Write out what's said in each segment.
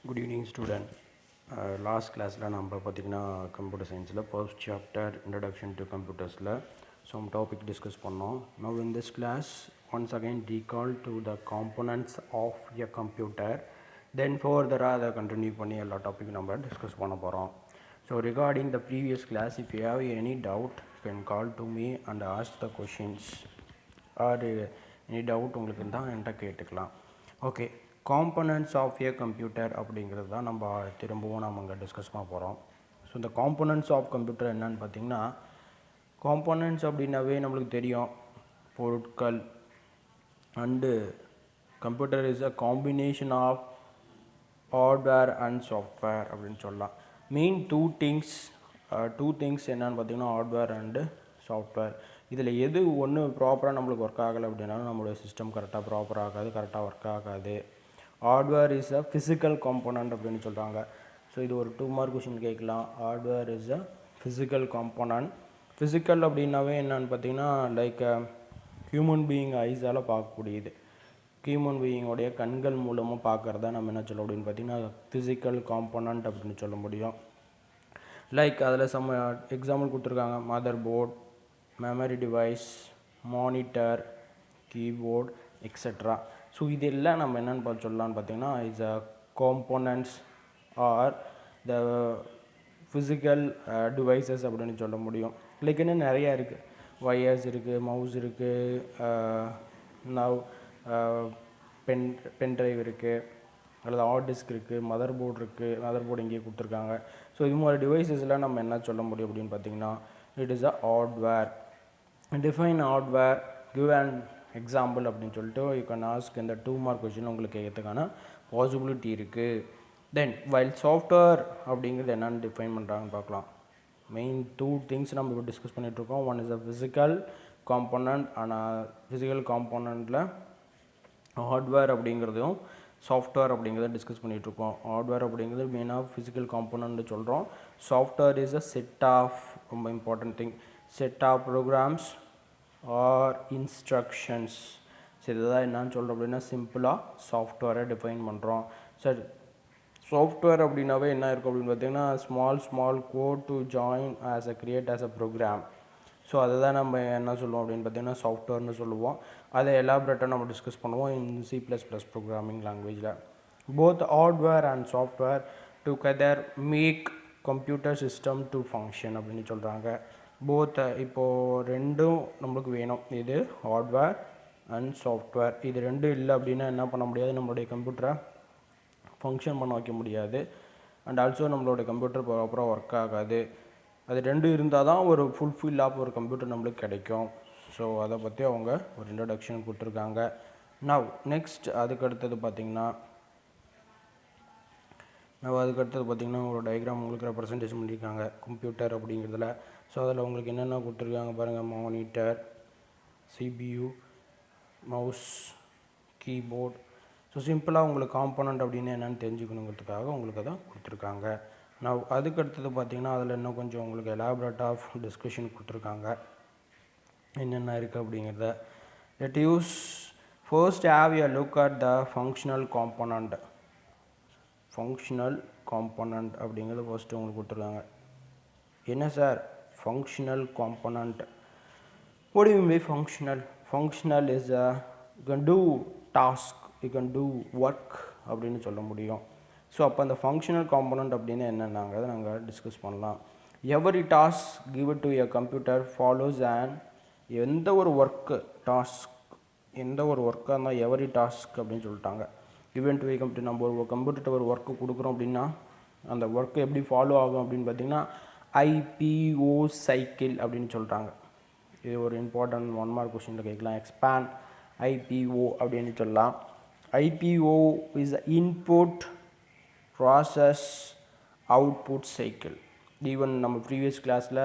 Good evening, student. Last class la நம்ம பார்த்தீங்கன்னா computer சயின்ஸில் ஃபர்ஸ்ட் சாப்டர் இன்ட்ரடக்ஷன் டு கம்ப்யூட்டர்ஸில் some topic டிஸ்கஸ் பண்ணோம். Now in this class once again recall to the components of a computer, then further அதை continue பண்ணி எல்லா topic நம்ம discuss பண்ண போகிறோம். So regarding the previous class, if you have any doubt you can call to me and ask the questions, or any doubt உங்களுக்கு இருந்தால் என்கிட்ட கேட்டுக்கலாம். Okay, components of a computer அப்படிங்கிறது தான் நம்ம திரும்பவும் நம்ம இங்கே டிஸ்கஸ் பண்ண போகிறோம். ஸோ இந்த காம்பனன்ட்ஸ் ஆஃப் கம்ப்யூட்டர் என்னன்னு பார்த்தீங்கன்னா, காம்பனன்ட்ஸ் அப்படின்னாவே நம்மளுக்கு தெரியும் பொருட்கள், and computer is a combination of hardware and software அப்படின்னு சொல்லலாம். மெயின் டூ திங்ஸ் என்னன்னு பார்த்தீங்கன்னா ஹார்ட்வேர் அண்டு சாஃப்ட்வேர். இதில் எது ஒன்று ப்ராப்பராக நம்மளுக்கு ஒர்க் ஆகலை அப்படின்னாலும் நம்மளுடைய சிஸ்டம் கரெக்டாக ப்ராப்பராக ஆகாது, கரெக்டாக ஒர்க் ஆகாது. Hardware is a physical component அப்படின்னு சொல்கிறாங்க. ஸோ இது ஒரு 2 மார்க் கொஷின் கேட்கலாம். Hardware is a physical component. Physical அப்படின்னாவே என்னன்னு பார்த்தீங்கன்னா லைக் ஹியூமன் பீயிங் ஐஸால் பார்க்கக்கூடியது, ஹியூமன் பீயிங்கோடைய கண்கள் மூலமாக பார்க்குறதா நம்ம என்ன சொல்ல அப்படின்னு பார்த்தீங்கன்னா ஃபிசிக்கல் காம்போனன்ட் அப்படின்னு சொல்ல முடியும். லைக் அதில் எக்ஸாம்பிள் கொடுத்துருக்காங்க: motherboard, memory device, monitor, keyboard, etcetera. So இதெல்லாம் நம்ம என்னென்னு சொல்லலான்னு பார்த்தீங்கன்னா it's a components are the physical devices அப்படின்னு சொல்ல முடியும். லைக் இன்னும் நிறையா இருக்குது. ஒயர்ஸ் இருக்குது, மவுஸ் இருக்குது, நவ் பென்ட்ரைவ் இருக்குது, அல்லது ஹார்ட் டிஸ்க் இருக்குது, மதர் போர்டு இருக்குது. மதர் போர்டு இங்கே கொடுத்துருக்காங்க. ஸோ இது மாதிரி டிவைசஸ்லாம் நம்ம என்ன சொல்ல முடியும் அப்படின்னு பார்த்தீங்கன்னா it is a hardware. Define hardware, give and example அப்படின்னு சொல்லிட்டு யூ கேன் ஆஸ்க் இந்த 2 மார்க் கொஷின் உங்களுக்கு கேட்கறதுக்கான பாசிபிலிட்டி இருக்குது. தென் வைல் சாஃப்ட்வேர் அப்படிங்கிறது என்னென்னு டிஃபைன் பண்ணுறாங்கன்னு பார்க்கலாம். மெயின் 2 திங்ஸ் நம்ம இப்போ டிஸ்கஸ் பண்ணிகிட்ருக்கோம். One is a physical component. ஆனால் ஃபிசிக்கல் காம்போனண்ட்டில் ஹார்ட்வேர் அப்படிங்கிறதும் சாஃப்ட்வேர் அப்படிங்கிறத டிஸ்கஸ் பண்ணிகிட்ருக்கோம். ஹார்ட்வேர் அப்படிங்கிறது மெயினாக ஃபிசிக்கல் காம்போனன்ட் சொல்கிறோம். Software is a set of, ரொம்ப important thing, set of programs or instructions. So இதுதான் என்னன்னு சொல்கிறோம் அப்படின்னா சிம்பிளாக சாஃப்ட்வேரை டிஃபைன் பண்ணுறோம். சரி, சாஃப்ட்வேர் அப்படின்னாவே என்ன இருக்கும் அப்படின்னு பார்த்தீங்கன்னா small code to join as a create as a program. So அதை தான் நம்ம என்ன சொல்லுவோம் அப்படின்னு பார்த்தீங்கன்னா சாஃப்ட்வேர்னு சொல்லுவோம். அதை எலாபரேட்டாக நம்ம டிஸ்கஸ் பண்ணுவோம் இன் C++ ப்ரோக்ராமிங் லாங்குவேஜில். Both hardware and software together make computer system to function அப்படின்னு சொல்கிறாங்க. போத் இப்போது ரெண்டும் நம்மளுக்கு வேணும். இது ஹார்ட்வேர் அண்ட் சாஃப்ட்வேர். இது ரெண்டும் இல்லை அப்படின்னா என்ன பண்ண முடியாது, நம்மளுடைய கம்ப்யூட்டரை ஃபங்க்ஷன் பண்ண வைக்க முடியாது. அண்ட் ஆல்சோ நம்மளோட கம்ப்யூட்டர் ப்ராப்பராக ஒர்க் ஆகாது. அது ரெண்டும் இருந்தால் தான் ஒரு ஃபுல்ஃபில் ஆஃப் ஒரு கம்ப்யூட்டர் நம்மளுக்கு கிடைக்கும். ஸோ அதை பற்றி அவங்க ஒரு இன்ட்ரடக்ஷன் கொடுத்துருக்காங்க. நவ் நெக்ஸ்ட் அதுக்கடுத்தது பார்த்திங்கன்னா ஒரு டயக்ராம் உங்களுக்கு ரெப்ரசன்டேஷன் பண்ணியிருக்காங்க கம்ப்யூட்டர் அப்படிங்கிறதுல. ஸோ அதில் உங்களுக்கு என்னென்ன கொடுத்துருக்காங்க பாருங்கள்: monitor, CPU, mouse, keyboard. So சிம்பிளாக உங்களுக்கு காம்போனன்ட் அப்படின்னு என்னென்னு தெரிஞ்சுக்கணுங்கிறதுக்காக உங்களுக்கு அதை கொடுத்துருக்காங்க. நான் அதுக்கடுத்தது பார்த்திங்கன்னா அதில் இன்னும் கொஞ்சம் உங்களுக்கு எலாபரேட் ஆஃப் டிஸ்கஷன் கொடுத்துருக்காங்க என்னென்ன இருக்குது அப்படிங்கிறத. Let use first have a look at the functional component. Functional component அப்படிங்கிறது ஃபர்ஸ்ட்டு உங்களுக்கு கொடுத்துருக்காங்க. என்ன sir functional component? what do you mean by functional? Functional is you can do task, you can do work அப்படின்னு சொல்ல முடியும். So அப்போ அந்த functional component அப்படின்னு என்னென்னாங்கிறத நாங்கள் டிஸ்கஸ் பண்ணலாம். Every task give to a computer follows and எந்த ஒரு ஒர்க்காக இருந்தால் எவரி டாஸ்க் அப்படின்னு சொல்லிட்டாங்க. Given to a computer. நம்ம ஒரு கம்ப்யூட்டர்கிட்ட ஒரு ஒர்க்கு கொடுக்குறோம் அப்படின்னா அந்த ஒர்க்கு எப்படி ஃபாலோ ஆகும் அப்படின்னு பார்த்தீங்கன்னா IPO சைக்கிள் அப்படின்னு சொல்கிறாங்க. இது ஒரு இம்பார்ட்டன்ட் 1 மார்க் கொஷினில் கேட்கலாம். எக்ஸ்பேண்ட் IPO அப்படின்னு சொல்லலாம். IPO is input process output cycle. Even நம்ம ப்ரீவியஸ் கிளாஸில்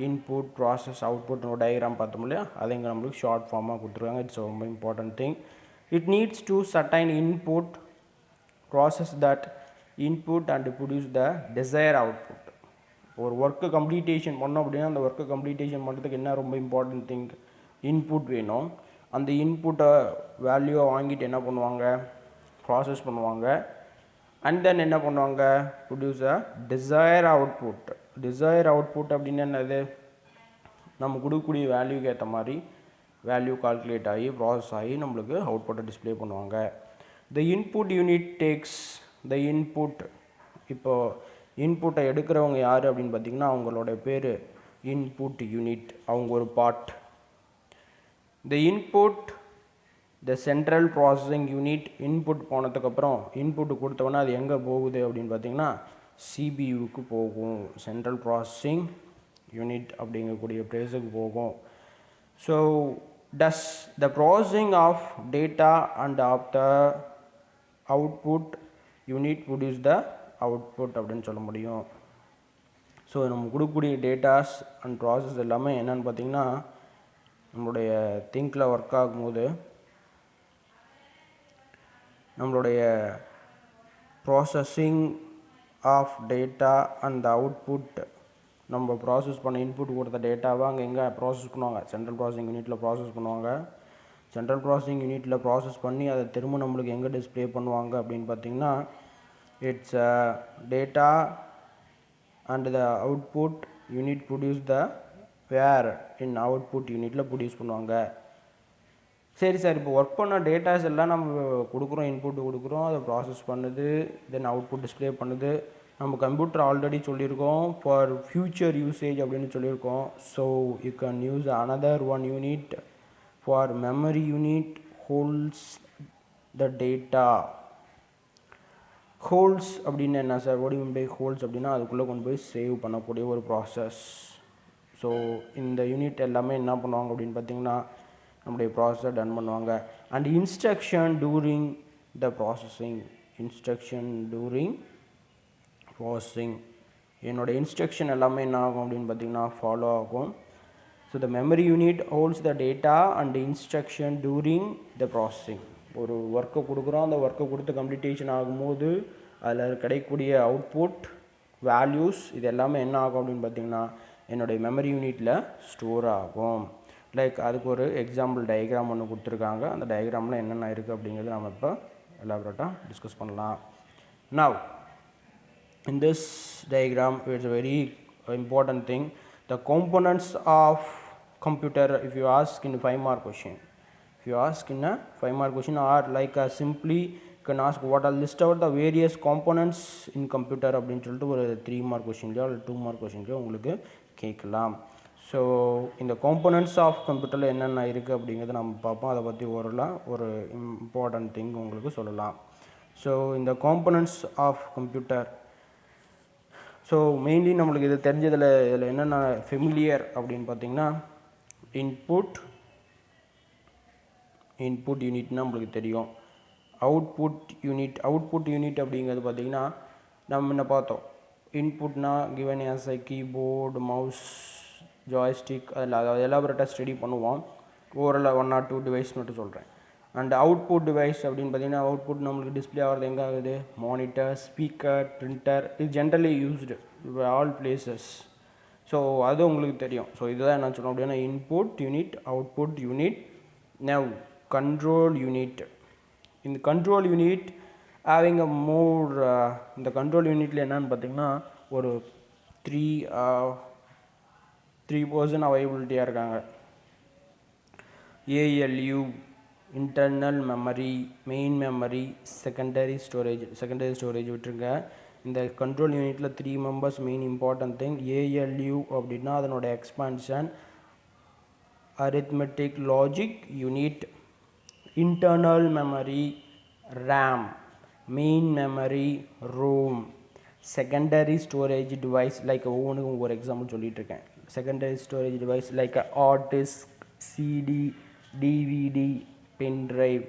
இன்புட் ப்ராசஸ் அவுட்புட் டயக்ராம் பார்த்தோம் இல்லையா, அதை இங்கே நம்மளுக்கு ஷார்ட் ஃபார்மாக கொடுத்துருக்காங்க. இட்ஸ் ரொம்ப important thing. It needs to certain input process that input and produce the desired output. ஒரு ஒர்க்கு கம்ப்ளீட்டேஷன் பண்ணோம் அப்படின்னா அந்த ஒர்க்கு கம்ப்ளீட்டேஷன் பண்ணுறதுக்கு என்ன ரொம்ப இம்பார்ட்டன்ட் திங், இன்புட் வேணும். அந்த இன்புட்டை வேல்யூவை வாங்கிட்டு என்ன பண்ணுவாங்க, ப்ராசஸ் பண்ணுவாங்க. அண்ட் தென் என்ன பண்ணுவாங்க, produce a desire output. Desire output அப்படின்னு என்னது, நம்ம கொடுக்கக்கூடிய வேல்யூக்கு ஏற்ற மாதிரி வேல்யூ கால்குலேட் ஆகி ப்ராசஸ் ஆகி நம்மளுக்கு அவுட்புட்டை டிஸ்பிளே பண்ணுவாங்க. The input unit takes the input. இப்போது இன்புட்டை எடுக்கிறவங்க யார் அப்படின்னு பார்த்தீங்கன்னா அவங்களோட பேர் இன்புட் யூனிட், அவங்க ஒரு part. The input the central processing unit. Input போனதுக்கப்புறம் இன்புட் கொடுத்தவொன்னே அது எங்கே போகுது அப்படின்னு பார்த்தீங்கன்னா சிபியூக்கு போகும், சென்ட்ரல் ப்ராசஸிங் யூனிட் அப்படிங்கக்கூடிய பிளேஸுக்கு போகும். So does the processing of data and of the output unit produce the output அப்படின்னு சொல்ல முடியும். ஸோ நம்ம கொடுக்கக்கூடிய டேட்டாஸ் அண்ட் ப்ராசஸ் எல்லாமே என்னென்னு பார்த்தீங்கன்னா நம்மளுடைய திங்கில் ஒர்க் ஆகும்போது நம்மளுடைய processing of data and output, நம்ம ப்ராசஸ் பண்ண இன்புட் கொடுத்த டேட்டாவை அங்கே எங்கே ப்ராசஸ் பண்ணுவாங்க, சென்ட்ரல் ப்ராசஸிங் யூனிட்டில் ப்ராசஸ் பண்ணுவாங்க. சென்ட்ரல் ப்ராசஸிங் யூனிட்டில் ப்ராசஸ் பண்ணி அதை திரும்ப நம்மளுக்கு எங்கே டிஸ்பிளே பண்ணுவாங்க அப்படின்னு பார்த்தீங்கன்னா it's data and the output unit produce the where in output யூனிட்டில் ப்ரொடியூஸ் பண்ணுவாங்க. சரி சார், இப்போ ஒர்க் பண்ண டேட்டாஸ் எல்லாம் நம்ம கொடுக்குறோம், இன்புட் கொடுக்குறோம், அதை ப்ராசஸ் பண்ணுது, தென் அவுட்புட் டிஸ்பிளே பண்ணுது. நம்ம கம்ப்யூட்டர் ஆல்ரெடி சொல்லியிருக்கோம் ஃபார் ஃபியூச்சர் யூசேஜ் அப்படின்னு சொல்லியிருக்கோம். So you can use another one unit for memory unit holds the data. Holds அப்படின்னு என்ன sir, what you mean by holds அப்படின்னா அதுக்குள்ளே கொண்டு போய் சேவ் பண்ணக்கூடிய ஒரு ப்ராசஸ். ஸோ இந்த யூனிட் எல்லாமே என்ன பண்ணுவாங்க அப்படின்னு பார்த்தீங்கன்னா நம்முடைய ப்ராசஸை டன் பண்ணுவாங்க. And instruction during the processing. Instruction during processing, என்னோடய இன்ஸ்ட்ரக்ஷன் எல்லாமே என்ன ஆகும் அப்படின்னு பார்த்தீங்கன்னா ஃபாலோ ஆகும். So the memory unit holds the data and instruction during the processing. ஒரு ஒர்க்கை கொடுக்குறோம், அந்த ஒர்க்கை கொடுத்து கம்ப்ளீட்டேஷன் ஆகும்போது அதில் கிடைக்கக்கூடிய அவுட்புட் வேல்யூஸ் இது எல்லாமே என்ன ஆகும் அப்படின்னு பார்த்தீங்கன்னா என்னுடைய மெமரி யூனிட்டில் ஸ்டோர் ஆகும். லைக் அதுக்கு ஒரு எக்ஸாம்பிள் டயக்ராம் ஒன்று கொடுத்துருக்காங்க. அந்த டயக்ராமில் என்னென்ன இருக்குது அப்படிங்கிறது நம்ம இப்போ எலாபரேட்டாக டிஸ்கஸ் பண்ணலாம். Now in this diagram it's a very important thing, the components of computer. If you ask in a 5 mark question, if you ask in a 5 mark question or like simply you can ask what are list out the various components in computer அப்படின்னு சொல்லிட்டு ஒரு 3 mark questionலையோ இல்லை 2 mark questionலையோ உங்களுக்கு கேட்கலாம். So இந்த components of கம்ப்யூட்டரில் என்னென்ன இருக்குது அப்படிங்கிறத நம்ம பார்ப்போம். அதை பற்றி ஒரு இம்பார்ட்டன்ட் திங் உங்களுக்கு சொல்லலாம். ஸோ இந்த components of computer, so mainly நம்மளுக்கு இது தெரிஞ்சதில் இதில் என்னென்ன ஃபெமிலியர் அப்படின்னு பார்த்தீங்கன்னா இன்புட் யூனிட்னா நம்மளுக்கு தெரியும். அவுட்புட் யூனிட் அப்படிங்கிறது பார்த்திங்கன்னா நம்ம என்ன பார்த்தோம், இன்புட்னா given as I keyboard, mouse, joystick, அதில் அதாவது எலாபரேட்டாக ஸ்டடி பண்ணுவோம். ஓவரால் 1 or 2 டிவைஸ் மட்டும் சொல்கிறேன். அண்ட் அவுட்புட் டிவைஸ் அப்படின்னு பார்த்தீங்கன்னா அவுட்புட் நம்மளுக்கு டிஸ்பிளே ஆகிறது எங்கே ஆகுது, மானிட்டர், ஸ்பீக்கர், பிரிண்டர், இது generally used all places. So அது உங்களுக்கு தெரியும். ஸோ இதுதான் என்ன சொல்லணும் அப்படின்னா input unit, output unit. Now control unit. இந்த கண்ட்ரோல் யூனிட் ஹேவிங் அ மோர், இந்த கண்ட்ரோல் யூனிட்டில் என்னன்னு பார்த்தீங்கன்னா ஒரு 3 பர்சன் அவைலபிலிட்டியாக இருக்காங்க. ALU internal memory, main memory, secondary storage விட்டுருங்க. இந்த கண்ட்ரோல் யூனிட்டில் 3 members main important thing. ALU அப்படின்னா அதனோட expansion arithmetic logic unit, internal memory RAM, main memory ROM, secondary storage device like ஒவ்வொன்றுக்கும் ஒரு எக்ஸாம்பிள் சொல்லிகிட்டு இருக்கேன். Secondary storage device like hard disk, CD, DVD, pen drive,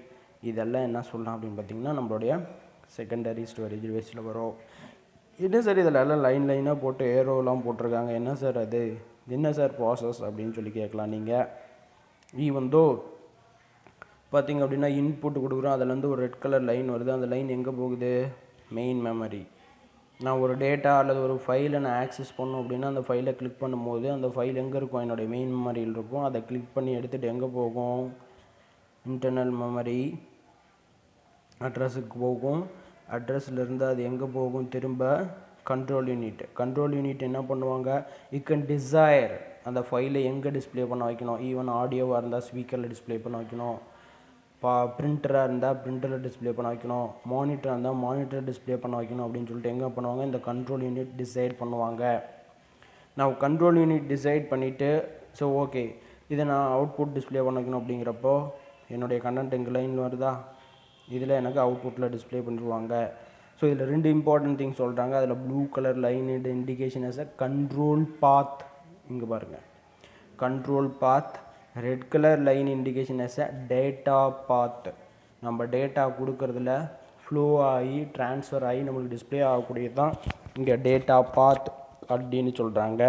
இதெல்லாம் என்ன சொல்லலாம் அப்படின்னு பார்த்தீங்கன்னா நம்மளுடைய செகண்டரி ஸ்டோரேஜ் டிவைஸில் வரும். என்ன சார் இதில் எல்லாம் லைனாக போட்டு ஏரோலாம் போட்டிருக்காங்க, என்ன சார் அது, என்ன சார் ப்ராசஸ் அப்படின்னு சொல்லி கேட்கலாம் நீங்கள். ஈவந்தோ பார்த்திங்க அப்படின்னா இன்புட் கொடுக்குறோம், அதுலேருந்து ஒரு ரெட் கலர் லைன் வருது. அந்த லைன் எங்கே போகுது, மெயின் மெமரி. நான் ஒரு டேட்டா அல்லது ஒரு ஃபைலை நான் ஆக்சஸ் பண்ணோம் அப்படின்னா அந்த ஃபைலை கிளிக் பண்ணும்போது அந்த ஃபைல் எங்கே இருக்கும், என்னுடைய மெயின் மெமரியில் இருக்கும். அதை கிளிக் பண்ணி எடுத்துகிட்டு எங்கே போகும், இன்டர்னல் மெமரி அட்ரஸுக்கு போகும். அட்ரஸ்லேருந்து அது எங்கே போகும், திரும்ப கண்ட்ரோல் யூனிட் என்ன பண்ணுவாங்க, யூ கேன் டிசைர் அந்த ஃபைலை எங்கே டிஸ்பிளே பண்ண வைக்கணும். ஈவன் ஆடியோவாக இருந்தால் ஸ்பீக்கரில் டிஸ்பிளே பண்ண வைக்கணும், பிரிண்டராக இருந்தால் பிரிண்டரில் டிஸ்பிளே பண்ண வைக்கணும், மானிட்டராக இருந்தால் மானிட்டர் டிஸ்பிளே பண்ண வைக்கணும் அப்படின்னு சொல்லிட்டு எங்கே பண்ணுவாங்க, இந்த கண்ட்ரோல் யூனிட் டிசைட் பண்ணுவாங்க. நான் கண்ட்ரோல் யூனிட் டிசைட் பண்ணிவிட்டு ஸோ ஓகே இதை நான் அவுட்புட் டிஸ்பிளே பண்ண வைக்கணும் அப்படிங்கிறப்போ என்னுடைய கண்டென்ட் எங்கள் லைனில் வருதா, இதில் எனக்கு அவுட்புட்டில் டிஸ்பிளே பண்ணிடுவாங்க. ஸோ இதில் 2 இம்பார்ட்டன்ட் திங்ஸ் சொல்கிறாங்க. அதில் blue colour line indication is a control path, இங்கே பாருங்கள் control path. Red colour line indication is a data path. நம்ம டேட்டா கொடுக்கறதுல ஃப்ளோ ஆகி ட்ரான்ஸ்ஃபர் ஆகி நம்மளுக்கு டிஸ்பிளே ஆகக்கூடியது தான் இங்கே டேட்டா பாத் அப்படின்னு சொல்கிறாங்க,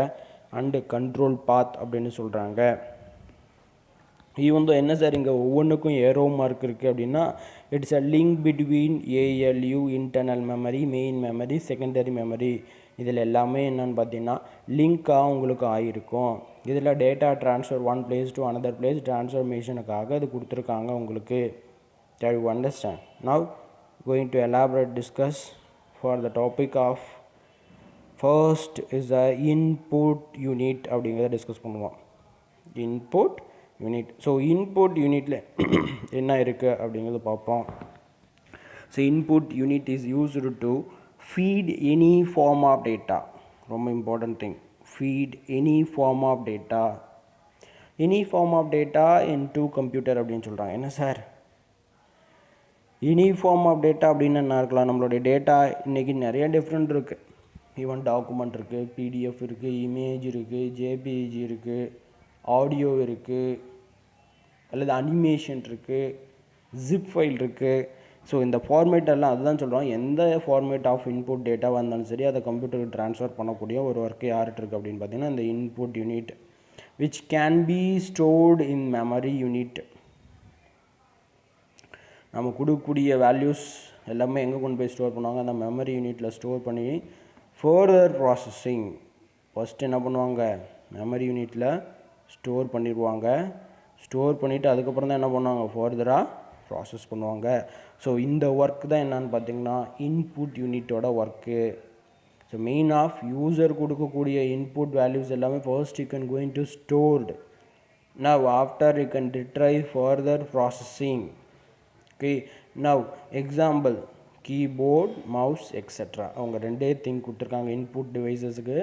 அண்டு கண்ட்ரோல் பாத் அப்படின்னு சொல்கிறாங்க. ஈவன் என்ன சார் இங்கே ஒவ்வொன்றுக்கும் ஏரோ மார்க் இருக்குது அப்படின்னா, it's a link between ALU internal memory, main memory, secondary memory. இதில் எல்லாமே என்னென்னு பார்த்தீங்கன்னா லிங்காக உங்களுக்கு ஆகிருக்கும். இதில் data transfer one place to another place ட்ரான்ஸ்ஃபர்மேஷனுக்காக இது கொடுத்துருக்காங்க உங்களுக்கு. Can you understand? Now going to elaborate discuss for the topic of first is the input unit அப்படிங்கிறத டிஸ்கஸ் பண்ணுவோம். Input unit. ஸோ இன்புட் யூனிட்டில் என்ன இருக்குது அப்படிங்கிறது பார்ப்போம். So input unit is used to feed any form of data. ரொம்ப important thing, feed any form of data, any form of data into computer அப்படின்னு சொல்கிறாங்க. என்ன sir any form of data அப்படின்னு என்ன இருக்கலாம், நம்மளுடைய டேட்டா இன்றைக்கி நிறைய டிஃப்ரெண்ட் இருக்குது. ஈவன் டாக்குமெண்ட் இருக்குது, பிடிஎஃப் இருக்குது, இமேஜ் இருக்குது, ஜேபிஜி இருக்குது, ஆடியோ இருக்குது, அல்லது அனிமேஷன் இருக்குது, ஜிப் ஃபைல் இருக்குது. ஸோ இந்த ஃபார்மேட் எல்லாம் அதுதான் சொல்கிறோம். எந்த ஃபார்மேட் ஆஃப் இன்புட் டேட்டாவாக இருந்தாலும் சரி அதை கம்ப்யூட்டருக்கு ட்ரான்ஸ்ஃபர் பண்ணக்கூடிய ஒரு ஒர்க்கு யார்கிட்ட இருக்குது அப்படின்னு பார்த்தீங்கன்னா இந்த input unit, which can be stored in memory unit. நம்ம கொடுக்கக்கூடிய வேல்யூஸ் எல்லாமே எங்கே கொண்டு போய் ஸ்டோர் பண்ணுவாங்க, அந்த மெமரி யூனிட்டில் ஸ்டோர் பண்ணி ஃபர்தர் ப்ராசஸிங் ஃபஸ்ட்டு என்ன பண்ணுவாங்க, மெமரி யூனிட்டில் ஸ்டோர் பண்ணிடுவாங்க. ஸ்டோர் பண்ணிவிட்டு அதுக்கப்புறம் தான் என்ன பண்ணுவாங்க, ஃபர்தராக ப்ராசஸ் பண்ணுவாங்க. ஸோ இந்த ஒர்க் தான் என்னன்னு பார்த்தீங்கன்னா இன்புட் யூனிட்டோட work. So main of user கொடுக்கக்கூடிய இன்புட் வேல்யூஸ் எல்லாமே first you can going to stored. Now after you can retrieve further processing. Okay, now example keyboard, mouse etcetera. அவங்க 2 திங் கொடுத்துருக்காங்க இன்புட் டிவைசஸுக்கு.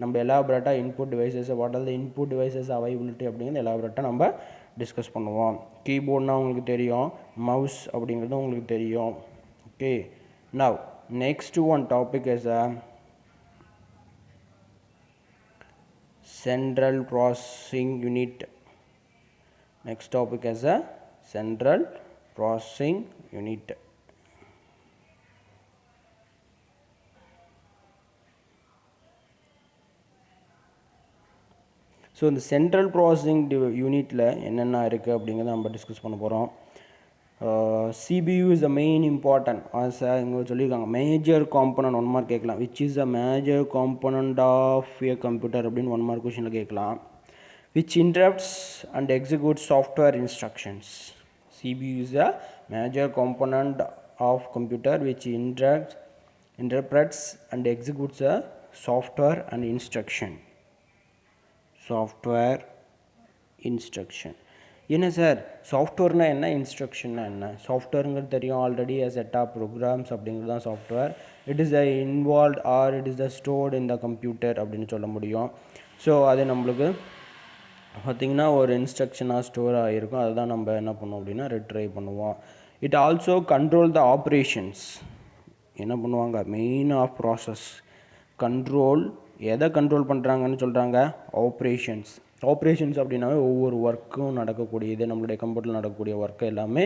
நம்ம எலாபரேட்டாக input devices, what are the input devices availability அப்படிங்கிறது எலாபரேட்டாக நம்ம discuss பண்ணுவோம். கீபோர்ட்னால் உங்களுக்கு தெரியும், மவுஸ் அப்படிங்கிறது உங்களுக்கு தெரியும். Okay, now next one topic is a central processing unit. Next topic is a central processing unit. So இந்த சென்ட்ரல் ப்ராசஸிங் யூனிட்டில் என்னென்ன இருக்குது அப்படிங்கிறத நம்ம டிஸ்கஸ் பண்ண போகிறோம். CPU is the main important, இங்கே சொல்லியிருக்காங்க மேஜர் காம்பனன்ட். 1 மார்க் கேட்கலாம், which is a major component of a computer அப்படின்னு 1 மார்க் கொஷனில் கேட்கலாம். Which interrupts and execute software instructions. CPU is a major component of computer which interprets and executes a software and instruction. Software instruction. என்ன sir சாஃப்ட்வேர்னால் என்ன, இன்ஸ்ட்ரக்ஷன்னா என்ன? சாஃப்ட்வேருங்கிறது தெரியும் already, a set of programs அப்படிங்கிறது தான் software. It is a involved or it is the stored in the computer அப்படின்னு சொல்ல முடியும். So அது நம்மளுக்கு பார்த்திங்கன்னா ஒரு இன்ஸ்ட்ரக்ஷனாக ஸ்டோர் ஆகிருக்கும், அதுதான் நம்ம என்ன பண்ணுவோம் அப்படின்னா ரிட்ரைவ் பண்ணுவோம். It also control the operations. என்ன பண்ணுவாங்க, மெயின் ஆஃப் ப்ராசஸ் கண்ட்ரோல். எதை கண்ட்ரோல் பண்ணுறாங்கன்னு சொல்கிறாங்க, ஆப்ரேஷன்ஸ். ஆப்ரேஷன்ஸ் அப்படின்னாவே ஒவ்வொரு ஒர்க்கும் நடக்கக்கூடியது, நம்மளுடைய கம்ப்யூட்டரில் நடக்கக்கூடிய ஒர்க்கு எல்லாமே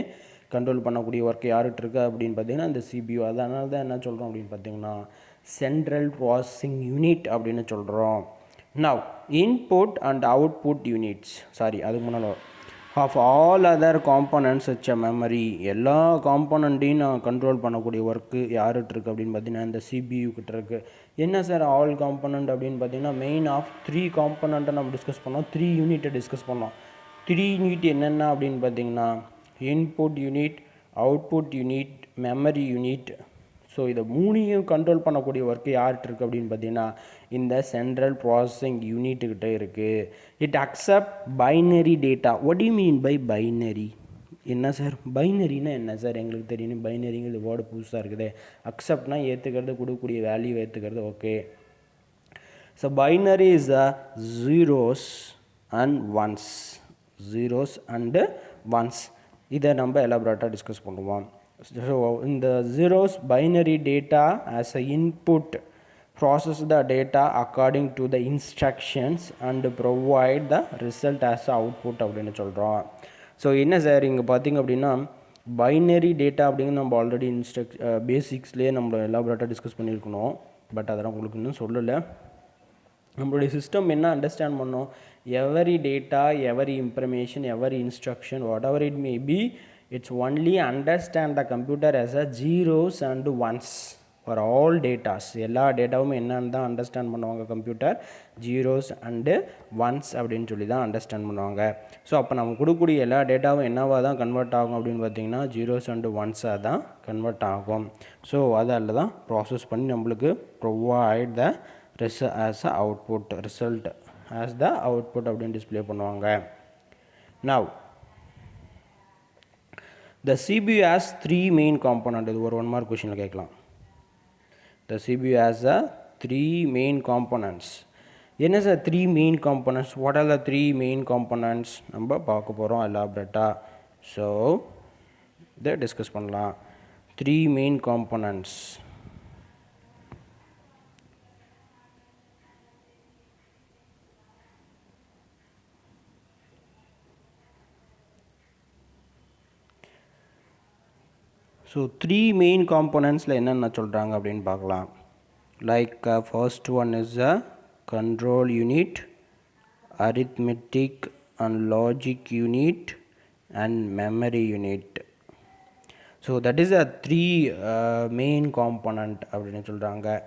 கண்ட்ரோல் பண்ணக்கூடிய ஒர்க்கு யார்கிட்ட இருக்குது அப்படின்னு பார்த்தீங்கன்னா இந்த CPU. அதனால தான் என்ன சொல்கிறோம் அப்படின்னு பார்த்தீங்கன்னா சென்ட்ரல் ப்ராசஸிங் யூனிட் அப்படின்னு சொல்கிறோம். Now input and output units, அதுக்கு முன்னால் of all other components such a memory. எல்லா காம்பனண்ட்டையும் நான் கண்ட்ரோல் பண்ணக்கூடிய ஒர்க்கு யார்கிட்ட இருக்குது அப்படின்னு பார்த்தீங்கன்னா இந்த CPU கிட்ட இருக்குது. என்ன சார் ஆல் காம்பனண்ட் அப்படின்னு பார்த்தீங்கன்னா மெயின் ஆஃப் 3 காம்பனண்ட்டை நம்ம டிஸ்கஸ் பண்ணோம், 3 யூனிட்டை டிஸ்கஸ் பண்ணோம். 3 யூனிட் என்னென்ன அப்படின்னு பார்த்தீங்கன்னா input unit, output unit, memory unit. So இதை மூணையும் கண்ட்ரோல் பண்ணக்கூடிய ஒர்க்கு யார்கிட்ட இருக்குது அப்படின்னு பார்த்தீங்கன்னா இந்த சென்ட்ரல் ப்ராசஸிங் யூனிட்டுக்கிட்ட இருக்குது. It accept binary data. What you mean by binary? என்ன சார் பைனரினா என்ன சார்? எங்களுக்கு தெரியணும் பைனரிங்கிறது வேர்டு புதுசாக இருக்குது. அக்செப்ட்னா ஏற்றுக்கிறது, கொடுக்கக்கூடிய வேல்யூ ஏற்றுக்கிறது. Okay, so binary is a zeros and ones. Zeros and ones இதை நம்ம எலாபரேட்டாக டிஸ்கஸ் பண்ணுவோம். ஸோ இந்த zeros binary data as a input process the data according to the instructions and provide the result as a output அப்படின்னு சொல்கிறோம். So என்ன sir இங்கே பார்த்திங்க அப்படின்னா பைனரி டேட்டா அப்படிங்கிறது நம்ம ஆல்ரெடி பேசிக்ஸ்லேயே நம்ம எலாபரேட்டாக டிஸ்கஸ் பண்ணியிருக்கணும். பட் அதெல்லாம் உங்களுக்கு இன்னும் சொல்லலை. நம்மளுடைய சிஸ்டம் என்ன அண்டர்ஸ்டாண்ட் பண்ணோம்? Every data, every information, every instruction, what ever it may be, it's only understand the computer as a zeros and once for all datas. எல்லா டேட்டாவும் என்னன்னு தான் அண்டர்ஸ்டாண்ட் பண்ணுவாங்க கம்ப்யூட்டர். ஜீரோஸ் அண்டு ஒன்ஸ் அப்படின்னு சொல்லி தான் அண்டர்ஸ்டாண்ட் பண்ணுவாங்க. ஸோ அப்போ நம்ம கொடுக்கக்கூடிய எல்லா டேட்டாவும் என்னவாக தான் கன்வெர்ட் ஆகும் அப்படின்னு பார்த்தீங்கன்னா ஜீரோஸ் அண்டு ஒன்ஸாக தான் கன்வெர்ட் ஆகும். ஸோ அதில் தான் ப்ராசஸ் பண்ணி நம்மளுக்கு provide the as a output, result as the output அப்படின்னு டிஸ்பிளே பண்ணுவாங்க. Now the CPU has 3 main component. இது ஒரு 1 மார்க் கொஷனில் கேட்கலாம். The CPU has a 3 main components. என்ன sir 3 main components? What are the 3 main components? நம்ம பார்க்க போகிறோம் எலாபரேட்டாக. ஸோ இதை டிஸ்கஸ் பண்ணலாம். 3 main components. ஸோ 3 மெயின் காம்போனன்ட்ஸில் என்னென்ன சொல்கிறாங்க அப்படின்னு பார்க்கலாம். Like first one is a control unit, arithmetic and logic unit and memory unit. So that is a 3 main component அப்படின்னு சொல்கிறாங்க.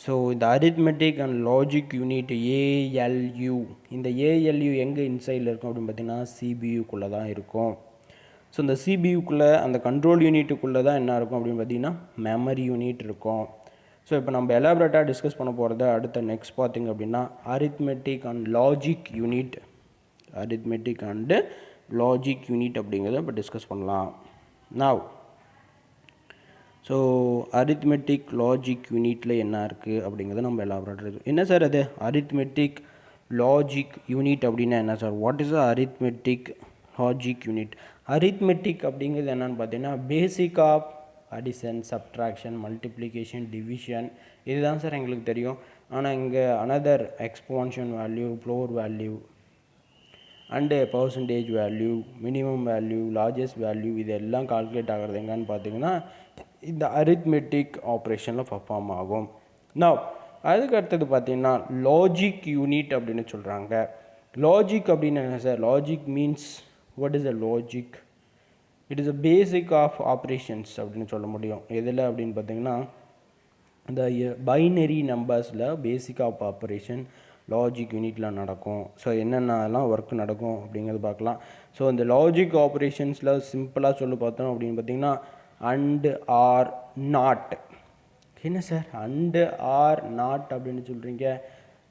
ஸோ இந்த arithmetic and logic unit ALU, இந்த ALU எங்கே இன்சைடில் இருக்கும் அப்படின்னு பார்த்தீங்கன்னா CPUக்குள்ளே தான் இருக்கும். ஸோ இந்த CPUக்குள்ளே அந்த கண்ட்ரோல் யூனிட்டுக்குள்ளே தான் என்ன இருக்கும் அப்படின்னு பார்த்தீங்கன்னா மெமரி யூனிட் இருக்கும். ஸோ இப்போ நம்ம எலாபரேட்டாக டிஸ்கஸ் பண்ண போகிறது அடுத்த நெக்ஸ்ட் பார்த்திங்க அப்படின்னா arithmetic and logic unit. Arithmetic and logic unit அப்படிங்கிறத இப்போ டிஸ்கஸ் பண்ணலாம். நவ் ஸோ அரித்மெட்டிக் லாஜிக் யூனிட்டில் என்ன இருக்குது அப்படிங்கிறத நம்ம எலாபரேட்டாக என்ன சார் அது அரித்மெட்டிக் லாஜிக் யூனிட் அப்படின்னா என்ன sir? What is a arithmetic logic unit? Arithmetic அப்படிங்கிறது என்னென்னு பார்த்தீங்கன்னா basic of addition, subtraction, multiplication, division இதுதான் சார் எங்களுக்கு தெரியும். ஆனால் இங்கே another expansion value, floor value and percentage value, minimum value, largest value இதெல்லாம் கால்குலேட் ஆகிறது எங்கன்னு பார்த்தீங்கன்னா இந்த அரித்மெட்டிக் ஆப்ரேஷனில் பர்ஃபார்ம் ஆகும். நான் அதுக்கு அடுத்தது பார்த்தீங்கன்னா லாஜிக் யூனிட் அப்படின்னு சொல்கிறாங்க. லாஜிக் அப்படின்னு என்ன sir? Logic means what is a logic? It is a basic of operations அப்படின்னு சொல்ல முடியும். எதில் அப்படின்னு பார்த்தீங்கன்னா இந்த பைனரி நம்பர்ஸில் பேசிக் ஆஃப் ஆப்ரேஷன் லாஜிக் யூனிட்டில் நடக்கும். ஸோ என்னென்னலாம் ஒர்க் நடக்கும் அப்படிங்கிறது பார்க்கலாம். ஸோ இந்த லாஜிக் ஆப்ரேஷன்ஸில் சிம்பிளாக சொல்லி பார்த்தோம் அப்படின்னு பார்த்தீங்கன்னா அண்டு ஆர் நாட். என்ன சார் அண்டு ஆர் நாட் அப்படின்னு சொல்கிறீங்க?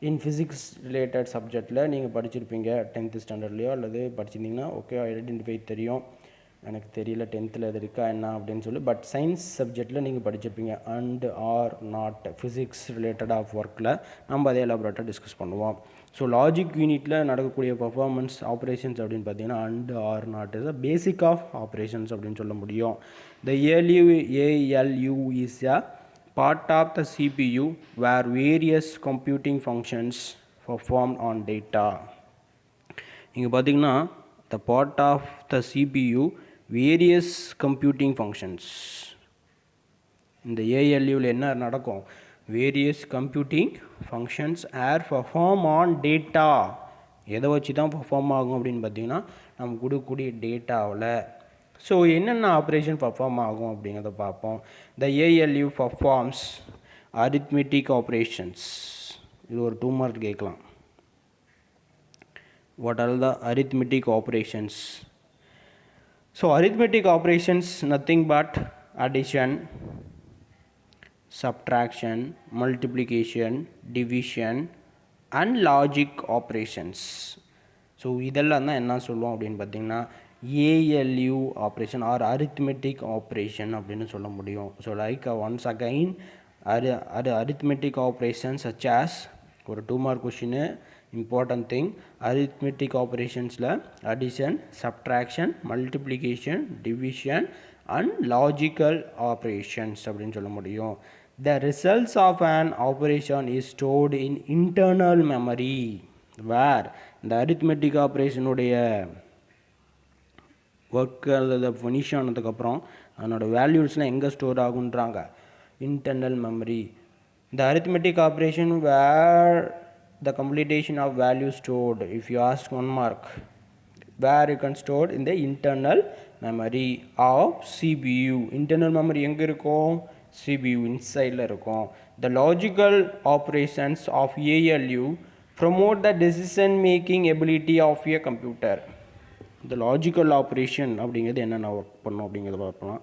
இன் ஃபிசிக்ஸ் ரிலேட்டட் சப்ஜெக்டில் நீங்கள் படிச்சிருப்பீங்க 10th ஸ்டாண்டர்ட்லையோ அல்லது படிச்சிருந்தீங்கன்னா ஓகே ஐடென்டிஃபை தெரியும். எனக்கு தெரியல 10th அது இருக்கா என்ன அப்படின்னு சொல்லி. பட் சயின்ஸ் சப்ஜெக்டில் நீங்கள் படிச்சிருப்பீங்க and or not physics related of ஒர்க்கில் நம்ம அதே எலாபரேட்டாக டிஸ்கஸ் பண்ணுவோம். ஸோ லாஜிக் யூனிட்டில் நடக்கக்கூடிய பர்ஃபார்மன்ஸ் ஆப்ரேஷன்ஸ் அப்படின்னு பார்த்தீங்கன்னா and or not is a basic of operations அப்படின்னு சொல்ல முடியும். The ALU is a part of the CPU where various computing functions performed on data. இங்கே பார்த்தீங்கன்னா the part of the CPU various computing functions. இந்த ALUவில் என்ன நடக்கும்? various computing functions are performed on data. எதை வச்சு தான் பர்ஃபார்ம் ஆகும் அப்படின்னு பார்த்தீங்கன்னா நம்ம கொடுக்கக்கூடிய டேட்டாவில். ஸோ என்னென்ன ஆப்ரேஷன் பர்ஃபார்ம் ஆகும் அப்படிங்கிறத பார்ப்போம். The ALU performs arithmetic operations. இது ஒரு 2 மார்க் கேட்கலாம். What are the arithmetic operations? So arithmetic operations nothing but addition, subtraction, multiplication, division and logic operations. So இதெல்லாம் தான் என்ன சொல்லுவோம் அப்படின்னு பார்த்தீங்கன்னா ALU operation are arithmetic operation அப்படின்னு சொல்ல முடியும். So like once again arithmetic operation such as ஒரு 2 mark question important thing arithmetic operationsல addition, subtraction, multiplication, division and logical operations அப்படினு சொல்ல முடியும். The results of an operation is stored in internal memory where இந்த arithmetic operation உடைய work அல்லது finish ஆனதுக்கப்புறம் அதனோட வேல்யூஸ்லாம் எங்கே ஸ்டோர் ஆகுன்றாங்க internal memory. The arithmetic operation where the computation of value stored, if you ask 1 mark, where you can store in the internal memory of CPU. internal memory எங்க இருக்கும் CPU inside இருக்கும். The logical operations of ALU promote the decision making ability of a computer. The logical operation அப்படிங்கிறது என்னென்ன work பண்ணும் அப்படிங்கிறத பார்க்கலாம்.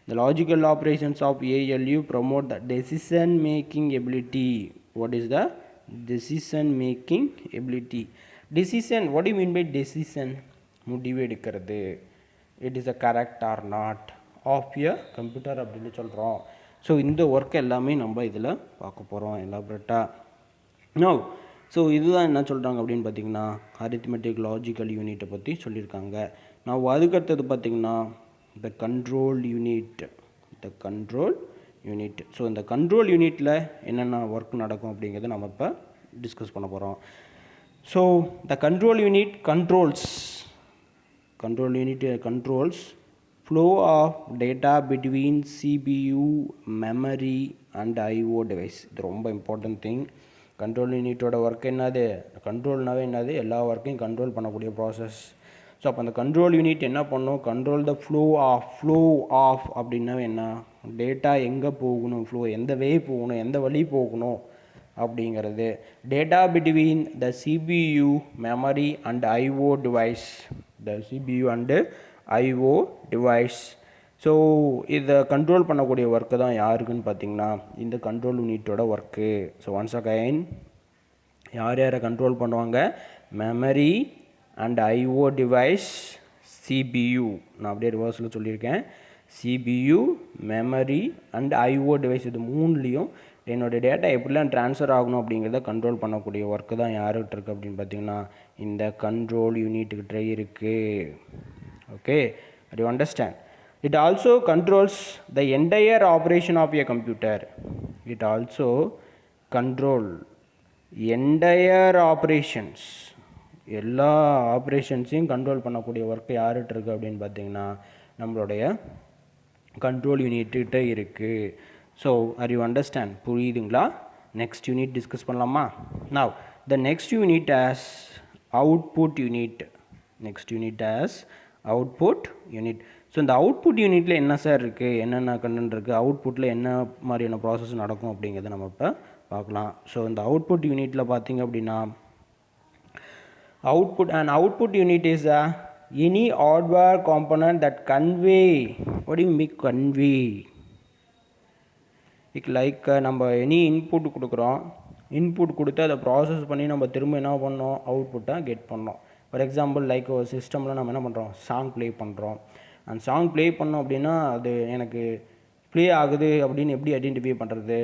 The logical operations of ALU promote the decision making ability. What is the decision making ability? Decision, what do you mean by decision? முடிவு எடுக்கிறது. It is a correct or not of a computer அப்படின்னு சொல்கிறோம். So இந்த work எல்லாமே நம்ம இதில் பார்க்க போகிறோம் எலாபரேட்டாக. நோ ஸோ இதுதான் என்ன சொல்கிறாங்க அப்படின்னு பார்த்தீங்கன்னா அரித்மெட்டிக் லாஜிக்கல் யூனிட்டை பற்றி சொல்லியிருக்காங்க. நான் அதுக்கடுத்தது பார்த்திங்கன்னா த கண்ட்ரோல் யூனிட். ஸோ இந்த கண்ட்ரோல் யூனிட்டில் என்னென்ன ஒர்க் நடக்கும் அப்படிங்கிறத நம்ம இப்போ டிஸ்கஸ் பண்ண போகிறோம். So the control unit controls flow of data between CPU, memory and IO device. இது ரொம்ப இம்பார்ட்டன்ட் திங். கண்ட்ரோல் யூனிட்டோட ஒர்க் என்னது, கண்ட்ரோல்னாவே என்னது, எல்லா ஒர்க்கையும் கண்ட்ரோல் பண்ணக்கூடிய ப்ராசஸ். ஸோ அப்போ அந்த கண்ட்ரோல் யூனிட் என்ன பண்ணும், கண்ட்ரோல் த ஃப்ளோ ஆஃப் அப்படின்னா என்ன, டேட்டா எங்கே போகணும், ஃப்ளோ எந்த வே போகணும், எந்த வழி போகணும் அப்படிங்கிறது. Data between the CPU, memory and IO device. The CPU and IO device. So இதை கண்ட்ரோல் பண்ணக்கூடிய ஒர்க்கு தான் யாருக்குன்னு பார்த்தீங்கன்னா இந்த கண்ட்ரோல் யூனிட்டோட ஒர்க்கு. ஸோ ஒன்ஸ் அகைன் யாரை கண்ட்ரோல் பண்ணுவாங்க, memory and IO device, CPU. நான் அப்படியே ரிவர்ஸில் சொல்லியிருக்கேன். CPU, memory and IO device, இது மூணுலேயும் என்னோடய டேட்டா எப்படிலாம் ட்ரான்ஸ்ஃபர் ஆகணும் அப்படிங்கிறத கண்ட்ரோல் பண்ணக்கூடிய ஒர்க்கு தான் யாருக்கிட்ட இருக்குது அப்படின்னு பார்த்தீங்கன்னா இந்த கண்ட்ரோல் யூனிட்டுக்கிட்ட இருக்குது. Okay, to understand. It also controls the entire operation of a computer. It also control entire operations. எல்லா ஆப்ரேஷன்ஸையும் கண்ட்ரோல் பண்ணக்கூடிய ஒர்க் யார்கிட்ட இருக்குது அப்படின்னு பார்த்தீங்கன்னா நம்மளுடைய கண்ட்ரோல் யூனிட்டுக்கிட்ட இருக்குது. ஸோ ஆர் யூ அண்டர்ஸ்டாண்ட், புரியுதுங்களா? நெக்ஸ்ட் யூனிட் டிஸ்கஸ் பண்ணலாமா? Now the next unit as output unit. Output unit. So இந்த அவுட்புட் யூனிட்டில் என்ன சார் இருக்குது, என்னென்ன கண்டென்ட் இருக்குது, அவுட்புட்டில் என்ன மாதிரியான ப்ராசஸ் நடக்கும் அப்படிங்கிறத நம்ம இப்போ பார்க்கலாம். ஸோ இந்த அவுட்புட் யூனிட்டில் பார்த்திங்க அப்படின்னா output unit is any hardware component that convey. What do you mean convey? Like நம்ம எனி இன்புட் கொடுக்குறோம், இன்புட் கொடுத்து அதை ப்ராசஸ் பண்ணி நம்ம திரும்ப என்ன பண்ணோம், அவுட்புட்டாக கெட் பண்ணோம். ஃபார் எக்ஸாம்பிள் லைக் ஒரு சிஸ்டமில் நம்ம என்ன பண்ணுறோம், சாங் ப்ளே பண்ணுறோம். அந்த சாங் ப்ளே பண்ணோம் அப்படின்னா அது எனக்கு ப்ளே ஆகுது அப்படின்னு எப்படி ஐடென்டிஃபை பண்ணுறது?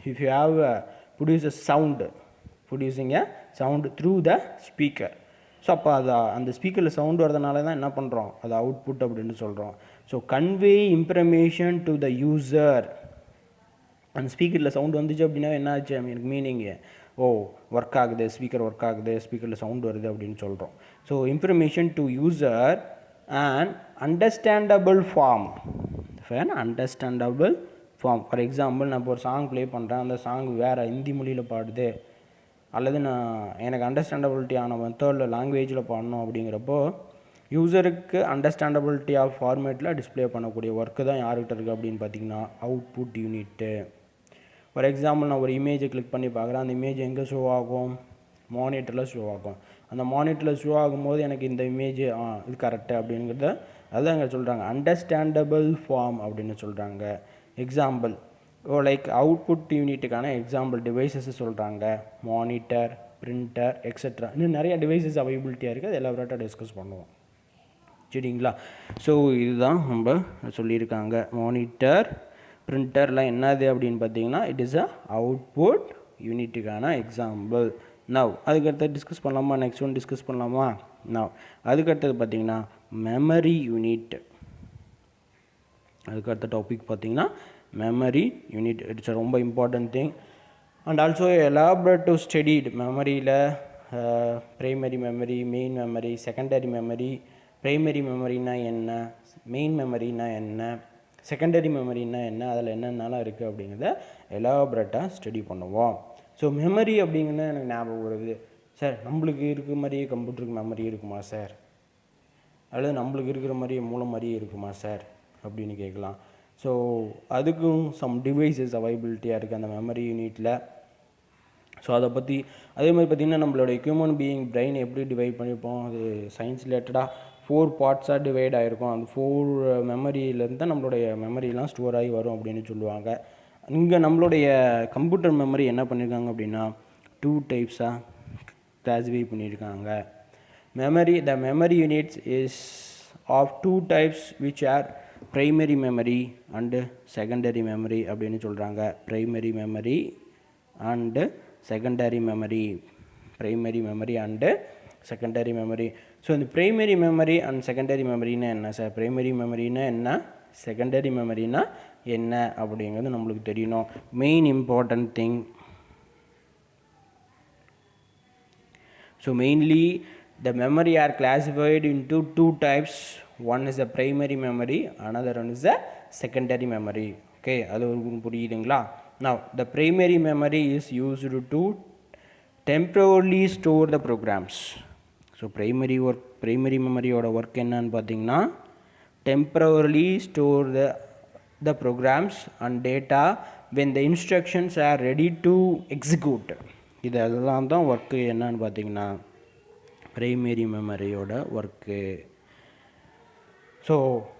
If you have producing a sound through the speaker. So அப்போ அது அந்த ஸ்பீக்கரில் சவுண்டு வரதுனால தான் என்ன பண்ணுறோம், அது அவுட்புட் அப்படின்னு சொல்கிறோம். So convey information to the user. அந்த ஸ்பீக்கரில் சவுண்டு வந்துச்சு அப்படின்னா என்ன ஆச்சு, எனக்கு மீனிங்கு ஒர்க் ஆகுது, ஸ்பீக்கர் ஒர்க் ஆகுது, ஸ்பீக்கரில் சவுண்டு வருது அப்படின்னு சொல்கிறோம். So information to user and understandable form. For example நான் இப்போ ஒரு சாங் ப்ளே பண்ணுறேன், அந்த சாங் வேறு ஹிந்தி மொழியில் பாடுது, அல்லது எனக்கு அண்டர்ஸ்டாண்டபிலிட்டியான மெத்தடில் லாங்குவேஜில் பாடணும் அப்படிங்கிறப்போ யூசருக்கு அண்டர்ஸ்டாண்டபிலிட்டி ஆஃப் ஃபார்மேட்டில் டிஸ்பிளே பண்ணக்கூடிய ஒர்க்கு தான் யார்கிட்ட இருக்குது அப்படின்னு பார்த்தீங்கன்னா அவுட்புட் யூனிட்டு. ஃபார் எக்ஸாம்பிள் நான் ஒரு இமேஜை கிளிக் பண்ணி பார்க்குறேன், அந்த இமேஜ் எங்கே ஷோ ஆகும், மானிட்டரில் ஷோ ஆகும். அந்த மானிட்டரில் ஷோ ஆகும்போது எனக்கு இந்த இமேஜ் இது கரெக்டு அப்படிங்கிறத அதுதான் இங்கே சொல்கிறாங்க அண்டர்ஸ்டாண்டபிள் ஃபார்ம் அப்படின்னு சொல்கிறாங்க. எக்ஸாம்பிள் லைக் அவுட்புட் யூனிட்டுக்கான எக்ஸாம்பிள் டிவைசஸ் சொல்கிறாங்க, மானிட்டர், பிரிண்டர் எக்ஸெட்ரா. இன்னும் நிறைய டிவைசஸ் அவைலபிலிட்டியாக இருக்குது, அது எல்லாம் டிஸ்கஸ் பண்ணுவோம். சரிங்களா? ஸோ இதுதான் நம்ம சொல்லியிருக்காங்க. மானிட்டர், பிரிண்டர்லாம் என்னது அப்படின்னு பார்த்தீங்கன்னா, இட் இஸ் அ அவுட்புட் யூனிட்டுக்கான எக்ஸாம்பிள். நவ் அதுக்கடுத்து டிஸ்கஸ் பண்ணலாமா? நெக்ஸ்ட் ஒன் டிஸ்கஸ் பண்ணலாமா? நவ் அதுக்கடுத்தது பார்த்தீங்கன்னா மெமரி யூனிட். அதுக்கடுத்த டாபிக் பார்த்தீங்கன்னா மெமரி யூனிட். இட்ஸ் ரொம்ப important thing and also elaborative studied. மெமரியில் primary memory, main memory, secondary memory. Primary மெமரினா என்ன, மெயின் மெமரினா என்ன, செகண்டரி மெமரினா என்ன, அதில் என்னென்னலாம் இருக்குது அப்படிங்கிறத எலாபரேட்டாக ஸ்டடி பண்ணுவோம். ஸோ மெமரி அப்படிங்கிறது எனக்கு ஞாபகம் வருது, சார் நம்மளுக்கு இருக்கிற மாதிரியே கம்ப்யூட்டருக்கு மெமரி இருக்குமா சார், அல்லது நம்மளுக்கு இருக்கிற மாதிரியே மூளை மாதிரியே இருக்குமா சார் அப்படின்னு கேட்கலாம். ஸோ அதுக்கும் சம் டிவைசஸ் அவைலபிலிட்டியாக இருக்குது அந்த மெமரி யூனிட்டில். ஸோ அதை பற்றி அதே மாதிரி பார்த்திங்கன்னா நம்மளோட ஹியூமன் பீயிங் பிரெயின் எப்படி டிவைட் பண்ணியிருப்போம், அது சயின்ஸ் ரிலேட்டடாக 4 பார்ட்ஸாக டிவைட் ஆகிருக்கும். அந்த 4 மெமரியிலேருந்து தான் நம்மளுடைய மெமரிலாம் ஸ்டோர் ஆகி வரும் அப்படின்னு சொல்லுவாங்க. இங்கே நம்மளுடைய கம்ப்யூட்டர் மெமரி என்ன பண்ணியிருக்காங்க அப்படின்னா 2 டைப்ஸாக கிளாஸிஃபை பண்ணியிருக்காங்க. The memory units is of 2 types which are primary memory and secondary memory அப்படின்னு சொல்கிறாங்க. primary memory and secondary memory. primary memory and secondary memory. So இந்த primary memory and secondary memoryனா என்ன sir, primary memoryனா என்ன, secondary memoryனா என்ன அப்படிங்கிறது நம்மளுக்கு தெரியணும். Main important thing. So mainly the memory are classified into 2 types. One is a primary memory, another one is a secondary memory. Okay, அது புரியுதுங்களா? Now the primary memory is used to temporarily store the programs. So primary memory ஓட work என்னன்னு பார்த்தீங்கன்னா temporarily store the programs and data when the instructions are ready to execute. இதெல்லாம் தான் work என்னன்னு பார்த்தீங்கன்னா primary மெமரியோட work. So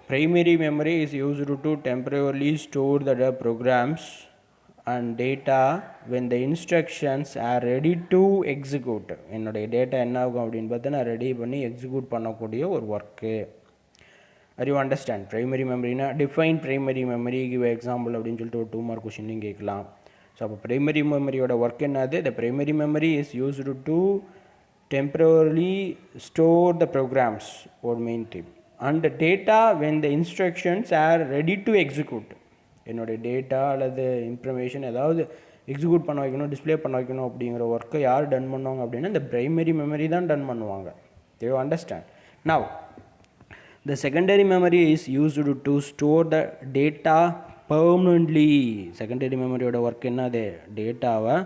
primary memory is used to temporarily store the programs and data when the instructions are ready to execute. என்னுடைய data என்ன ஆகும் அப்படின்னு பார்த்து நான் ரெடி பண்ணி எக்ஸிக்யூட் பண்ணக்கூடிய ஒரு ஒர்க்கு. You understand? ப்ரைமரி மெமரினா define primary memory give example அப்படின்னு சொல்லிட்டு ஒரு 2 மார்க் கொஷின்லையும் கேட்கலாம். ஸோ அப்போ ப்ரைமரி மெமரியோட ஒர்க் என்னது? த primary memory is used to temporarily store the programs or main thing and the data when the instructions are ready to execute. என்னுடைய data அல்லது information ஏதாவது execute பண்ண வைக்கணும், டிஸ்பிளே பண்ண வைக்கணும் அப்படிங்கிற ஒர்க்கை யார் டன் பண்ணுவாங்க அப்படின்னா இந்த பிரைமரி மெமரி தான் டன் பண்ணுவாங்க. You understand? Now the secondary memory is used to store the data permanently. Secondary மெமரியோட ஒர்க் என்னது? டேட்டாவை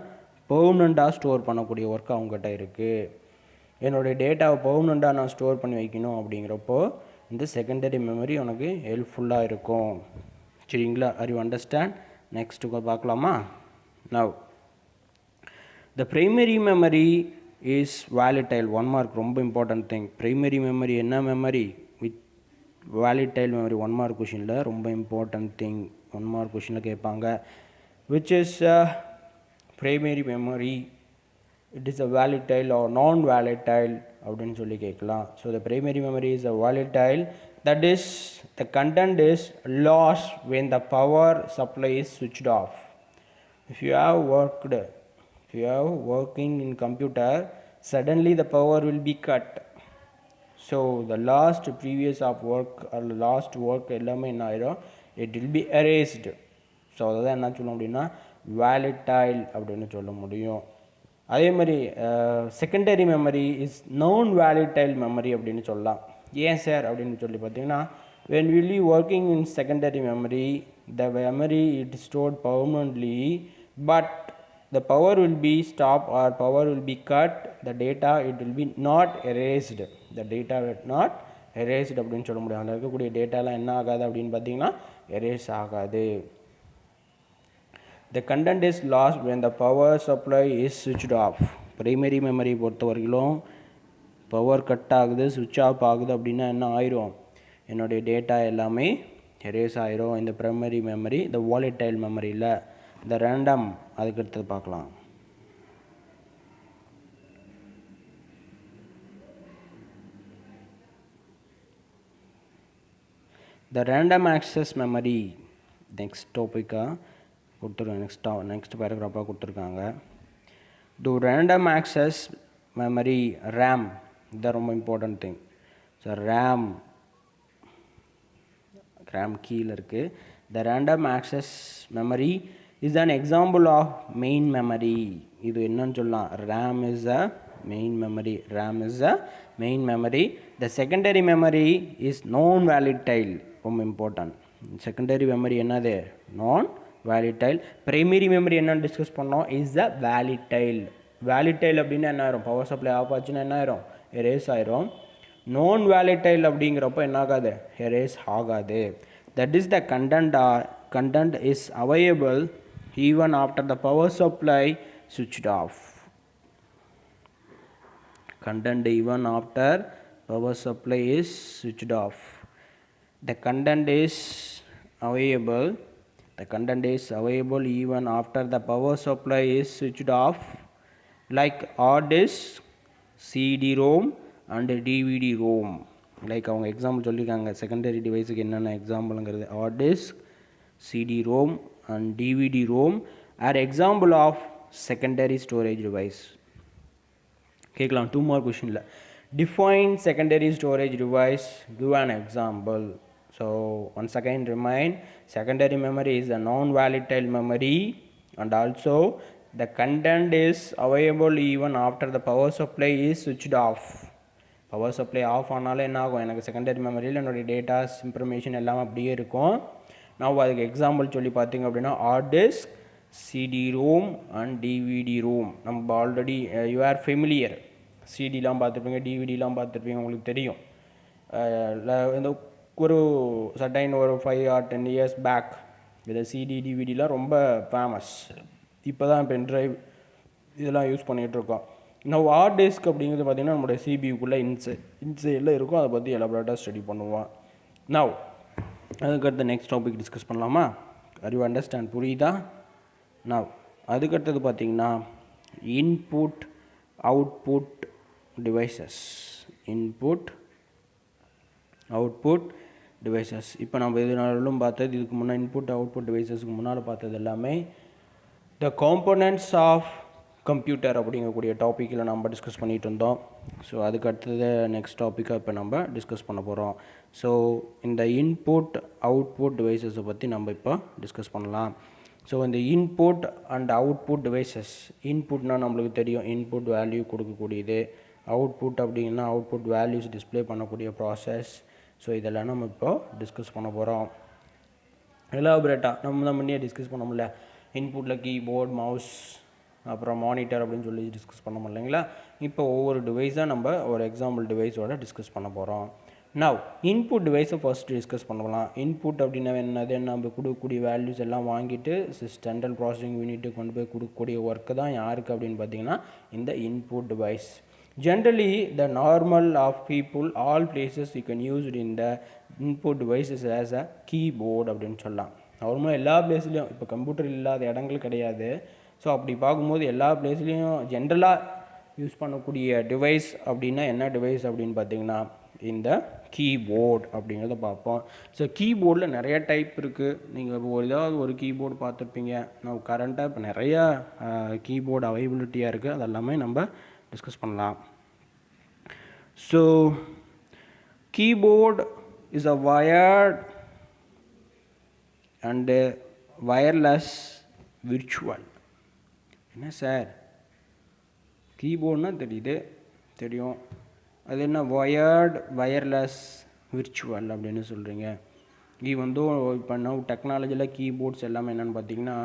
பெர்மனண்ட்டாக ஸ்டோர் பண்ணக்கூடிய ஒர்க் அவங்ககிட்ட இருக்குது. என்னுடைய டேட்டாவை பெர்மனண்ட்டாக நான் ஸ்டோர் பண்ணி வைக்கணும் அப்படிங்கிறப்போ இந்த செகண்டரி மெமரி உனக்கு ஹெல்ப்ஃபுல்லாக இருக்கும். சரிங்களா? Are you understand? நெக்ஸ்ட்டு பார்க்கலாமா? Now the primary memory is volatile. 1 mark ரொம்ப இம்பார்ட்டன்ட் திங். ப்ரைமரி மெமரி என்ன memory? With volatile memory. 1 mark கொஷினில் ரொம்ப இம்பார்ட்டன்ட் திங். 1 மார்க் கொஷினில் கேட்பாங்க. Which is primary memory, it is a volatile or non-volatile அப்படின்னு சொல்லி கேட்கலாம். So the primary memory is a volatile, that is the content is lost when the power supply is switched off. If you have working in computer, suddenly the power will be cut. So the last previous of work or last work எல்லாமே என்ன ஆயிரும்? It will be erased. So அதான் என்ன சொல்லணும் அப்படின்னா volatile அப்படின்னு சொல்ல முடியும். அதே மாதிரி செகண்டரி மெமரி இஸ் நான் வாலடைல் மெமரி அப்படின்னு சொல்லலாம். ஏன் சார் அப்படின்னு சொல்லி பார்த்தீங்கன்னா when will be working in secondary memory, the memory it is stored permanently but the power will be stopped or power will be cut, the data it will be not erased. The data will not erased அப்படின்னு சொல்ல முடியும். அதில் இருக்கக்கூடிய டேட்டாலாம் என்ன ஆகாது அப்படின்னு பார்த்தீங்கன்னா erase ஆகாது. The content is lost when the power supply is switched off. Primary memory பொறுத்த வரைக்கும் பவர் கட் ஆகுது, சுவிட்ச் ஆஃப் ஆகுது அப்படின்னா என்ன ஆயிரும்? என்னுடைய டேட்டா எல்லாமே எரேஸ் ஆயிரும். இந்த ப்ரைமரி மெமரி, இந்த வாலட்டைல் மெமரியில் இந்த ரேண்டம் அதுக்கு அடுத்தது பார்க்கலாம். The random access memory next டாப்பிக்காக கொடுத்துருக்காங்க, நெக்ஸ்ட் பேராகிராஃபாக கொடுத்துருக்காங்க. To random access memory RAM, இதுதான் ரொம்ப இம்பார்ட்டன்ட் திங். ஸோ ரேம் கீழே இருக்குது. The random access memory is an example of main memory. இது என்னன்னு சொல்லலாம், RAM is a main memory. RAM is a main memory. The secondary memory is non volatile, ரொம்ப important. Secondary memory என்னது, non volatile. Primary memory என்னன்னு discuss பண்ணோம், is a volatile. Volatile அப்படின்னா என்ன ஆயிரும், பவர் சப்ளை ஆஃப் ஆச்சுன்னா என்ன ஆயிரும், எரேஸ் ஆயிரும். நான் வாலட்டைல் அப்படிங்கிறப்போ என்ன ஆகாது, எரேஸ் ஆகாது. That is the content is available even after the power supply switched off. Content even after power supply is switched off. The content is available even after the power supply is switched off, like hard disk, CD-ROM and DVD-ROM. Like அவங்க example சொல்லியிருக்காங்க secondary டிவைஸுக்கு என்னென்ன எக்ஸாம்பிளுங்கிறது. Hard disk, CD-ROM and DVD-ROM are example of secondary storage device. கேட்கலாம் 2 more questionல. Define secondary storage device, give an example. So once again remind, secondary memory is a non-volatile memory and also the content is available even after the power supply is switched off. Power supply off ஆனாலும் என்ன ஆகும், எனக்கு secondary மெமரியில் என்னுடைய datas information எல்லாம் அப்படியே இருக்கும். நான் அதுக்கு எக்ஸாம்பிள் சொல்லி பார்த்தீங்க அப்படின்னா heart disk, CD-ROM and DVD-ROM. நம்ம ஆல்ரெடி யூ ஆர் ஃபெமிலியர், சிடிலாம் பார்த்துருப்பீங்க, டிவிடிலாம் பார்த்துருப்பீங்க, உங்களுக்கு தெரியும். இந்த ஒரு சட்டைன் ஒரு 5 or 10 years பேக் இந்த சிடி டிவிடிலாம் ரொம்ப ஃபேமஸ். இப்போ தான் பென்ட்ரைவ் இதெல்லாம் யூஸ் பண்ணிகிட்ருக்கோம். நான் ஹார்ட் டிஸ்க் அப்படிங்கிறது பார்த்திங்கன்னா நம்மளுடைய சிபியூக்குள்ளே இன்சைடில் இருக்கும். அதை பற்றி எலாபரேட்டாக ஸ்டடி பண்ணுவோம். நவ் அதுக்கடுத்து நெக்ஸ்ட் டாபிக் டிஸ்கஸ் பண்ணலாமா? ஆர் யூ அண்டர்ஸ்டாண்ட், புரியுதா? நவ் அதுக்கடுத்தது பார்த்திங்கன்னா input output devices. Input output devices. இப்போ நம்ம இதனாலும் பார்த்தது, இதுக்கு முன்னாடி இன்புட் அவுட்புட் டிவைசஸ்க்கு முன்னால் பார்த்தது எல்லாமே த காம்போனன்ட்ஸ் ஆஃப் கம்ப்யூட்டர் அப்படிங்கக்கூடிய டாப்பிக்கில் நம்ம டிஸ்கஸ் பண்ணிகிட்டு இருந்தோம். ஸோ அதுக்கு அடுத்தது நெக்ஸ்ட் டாப்பிக்காக இப்போ நம்ம டிஸ்கஸ் பண்ண போகிறோம். ஸோ இந்த இன்புட் அவுட்புட் டிவைசஸை பற்றி நம்ம இப்போ டிஸ்கஸ் பண்ணலாம். ஸோ இந்த இன்புட் அண்ட் அவுட்புட் டிவைசஸ், இன்புட்னால் நம்மளுக்கு தெரியும் இன்புட் வேல்யூ கொடுக்கக்கூடியது, அவுட்புட் அப்படின்னா அவுட்புட் வேல்யூஸ் டிஸ்பிளே பண்ணக்கூடிய ப்ராசஸ். ஸோ இதெல்லாம் நம்ம இப்போ டிஸ்கஸ் பண்ண போகிறோம். எலாபரேட்டாக நம்ம தான் முன்னே டிஸ்கஸ் பண்ண முடியல. இன்புட்டில் கீபோர்ட், மவுஸ், அப்புறம் மானிட்டர் அப்படின்னு சொல்லி டிஸ்கஸ் பண்ண முடியலைங்களா. இப்போ ஒவ்வொரு டிவைஸாக நம்ம ஒரு எக்ஸாம்பிள் டிவைஸோட டிஸ்கஸ் பண்ண போகிறோம். நவ் இன்புட் டிவைஸை ஃபர்ஸ்ட் டிஸ்கஸ் பண்ணலாம். இன்புட் அப்படின்னா என்னது, நம்ம கொடுக்கக்கூடிய வேல்யூஸ் எல்லாம் வாங்கிட்டு சென்ட்ரல் ப்ராசஸிங் யூனிட்டுக்கு கொண்டு போய் கொடுக்கக்கூடிய ஒர்க்கு தான் யாருக்கு அப்படின்னு பார்த்தீங்கன்னா இந்த input device. Generally, the normal of people, all places you can use it in the input devices as a keyboard அப்படின்னு சொல்லலாம். நார்மலாக எல்லா பிளேஸ்லையும், இப்போ கம்ப்யூட்டர் இல்லாத இடங்கள் கிடையாது. ஸோ அப்படி பார்க்கும்போது எல்லா பிளேஸ்லேயும் ஜென்ரலாக யூஸ் பண்ணக்கூடிய டிவைஸ் அப்படின்னா என்ன டிவைஸ் அப்படின்னு பார்த்தீங்கன்னா இந்த கீபோர்ட் அப்படிங்கிறத பார்ப்போம். ஸோ கீபோர்டில் நிறைய டைப் இருக்குது. நீங்கள் ஏதாவது ஒரு கீபோர்டு பார்த்துருப்பீங்க. நம்ம கரண்ட்டாக இப்போ நிறையா கீபோர்டு அவைலபிலிட்டியாக இருக்குது. அதெல்லாமே நம்ம டிஸ்கஸ் பண்ணலாம். So keyboard is a wired and wireless virtual. என்ன சார் கீபோர்ட்னா தெரியும், அது என்ன வயர்டு வயர்லெஸ் விர்ச்சுவல் அப்படின்னு சொல்கிறீங்க. இது இப்போ நவ் டெக்னாலஜியில் கீபோர்ட்ஸ் எல்லாமே என்னென்னு பார்த்தீங்கன்னா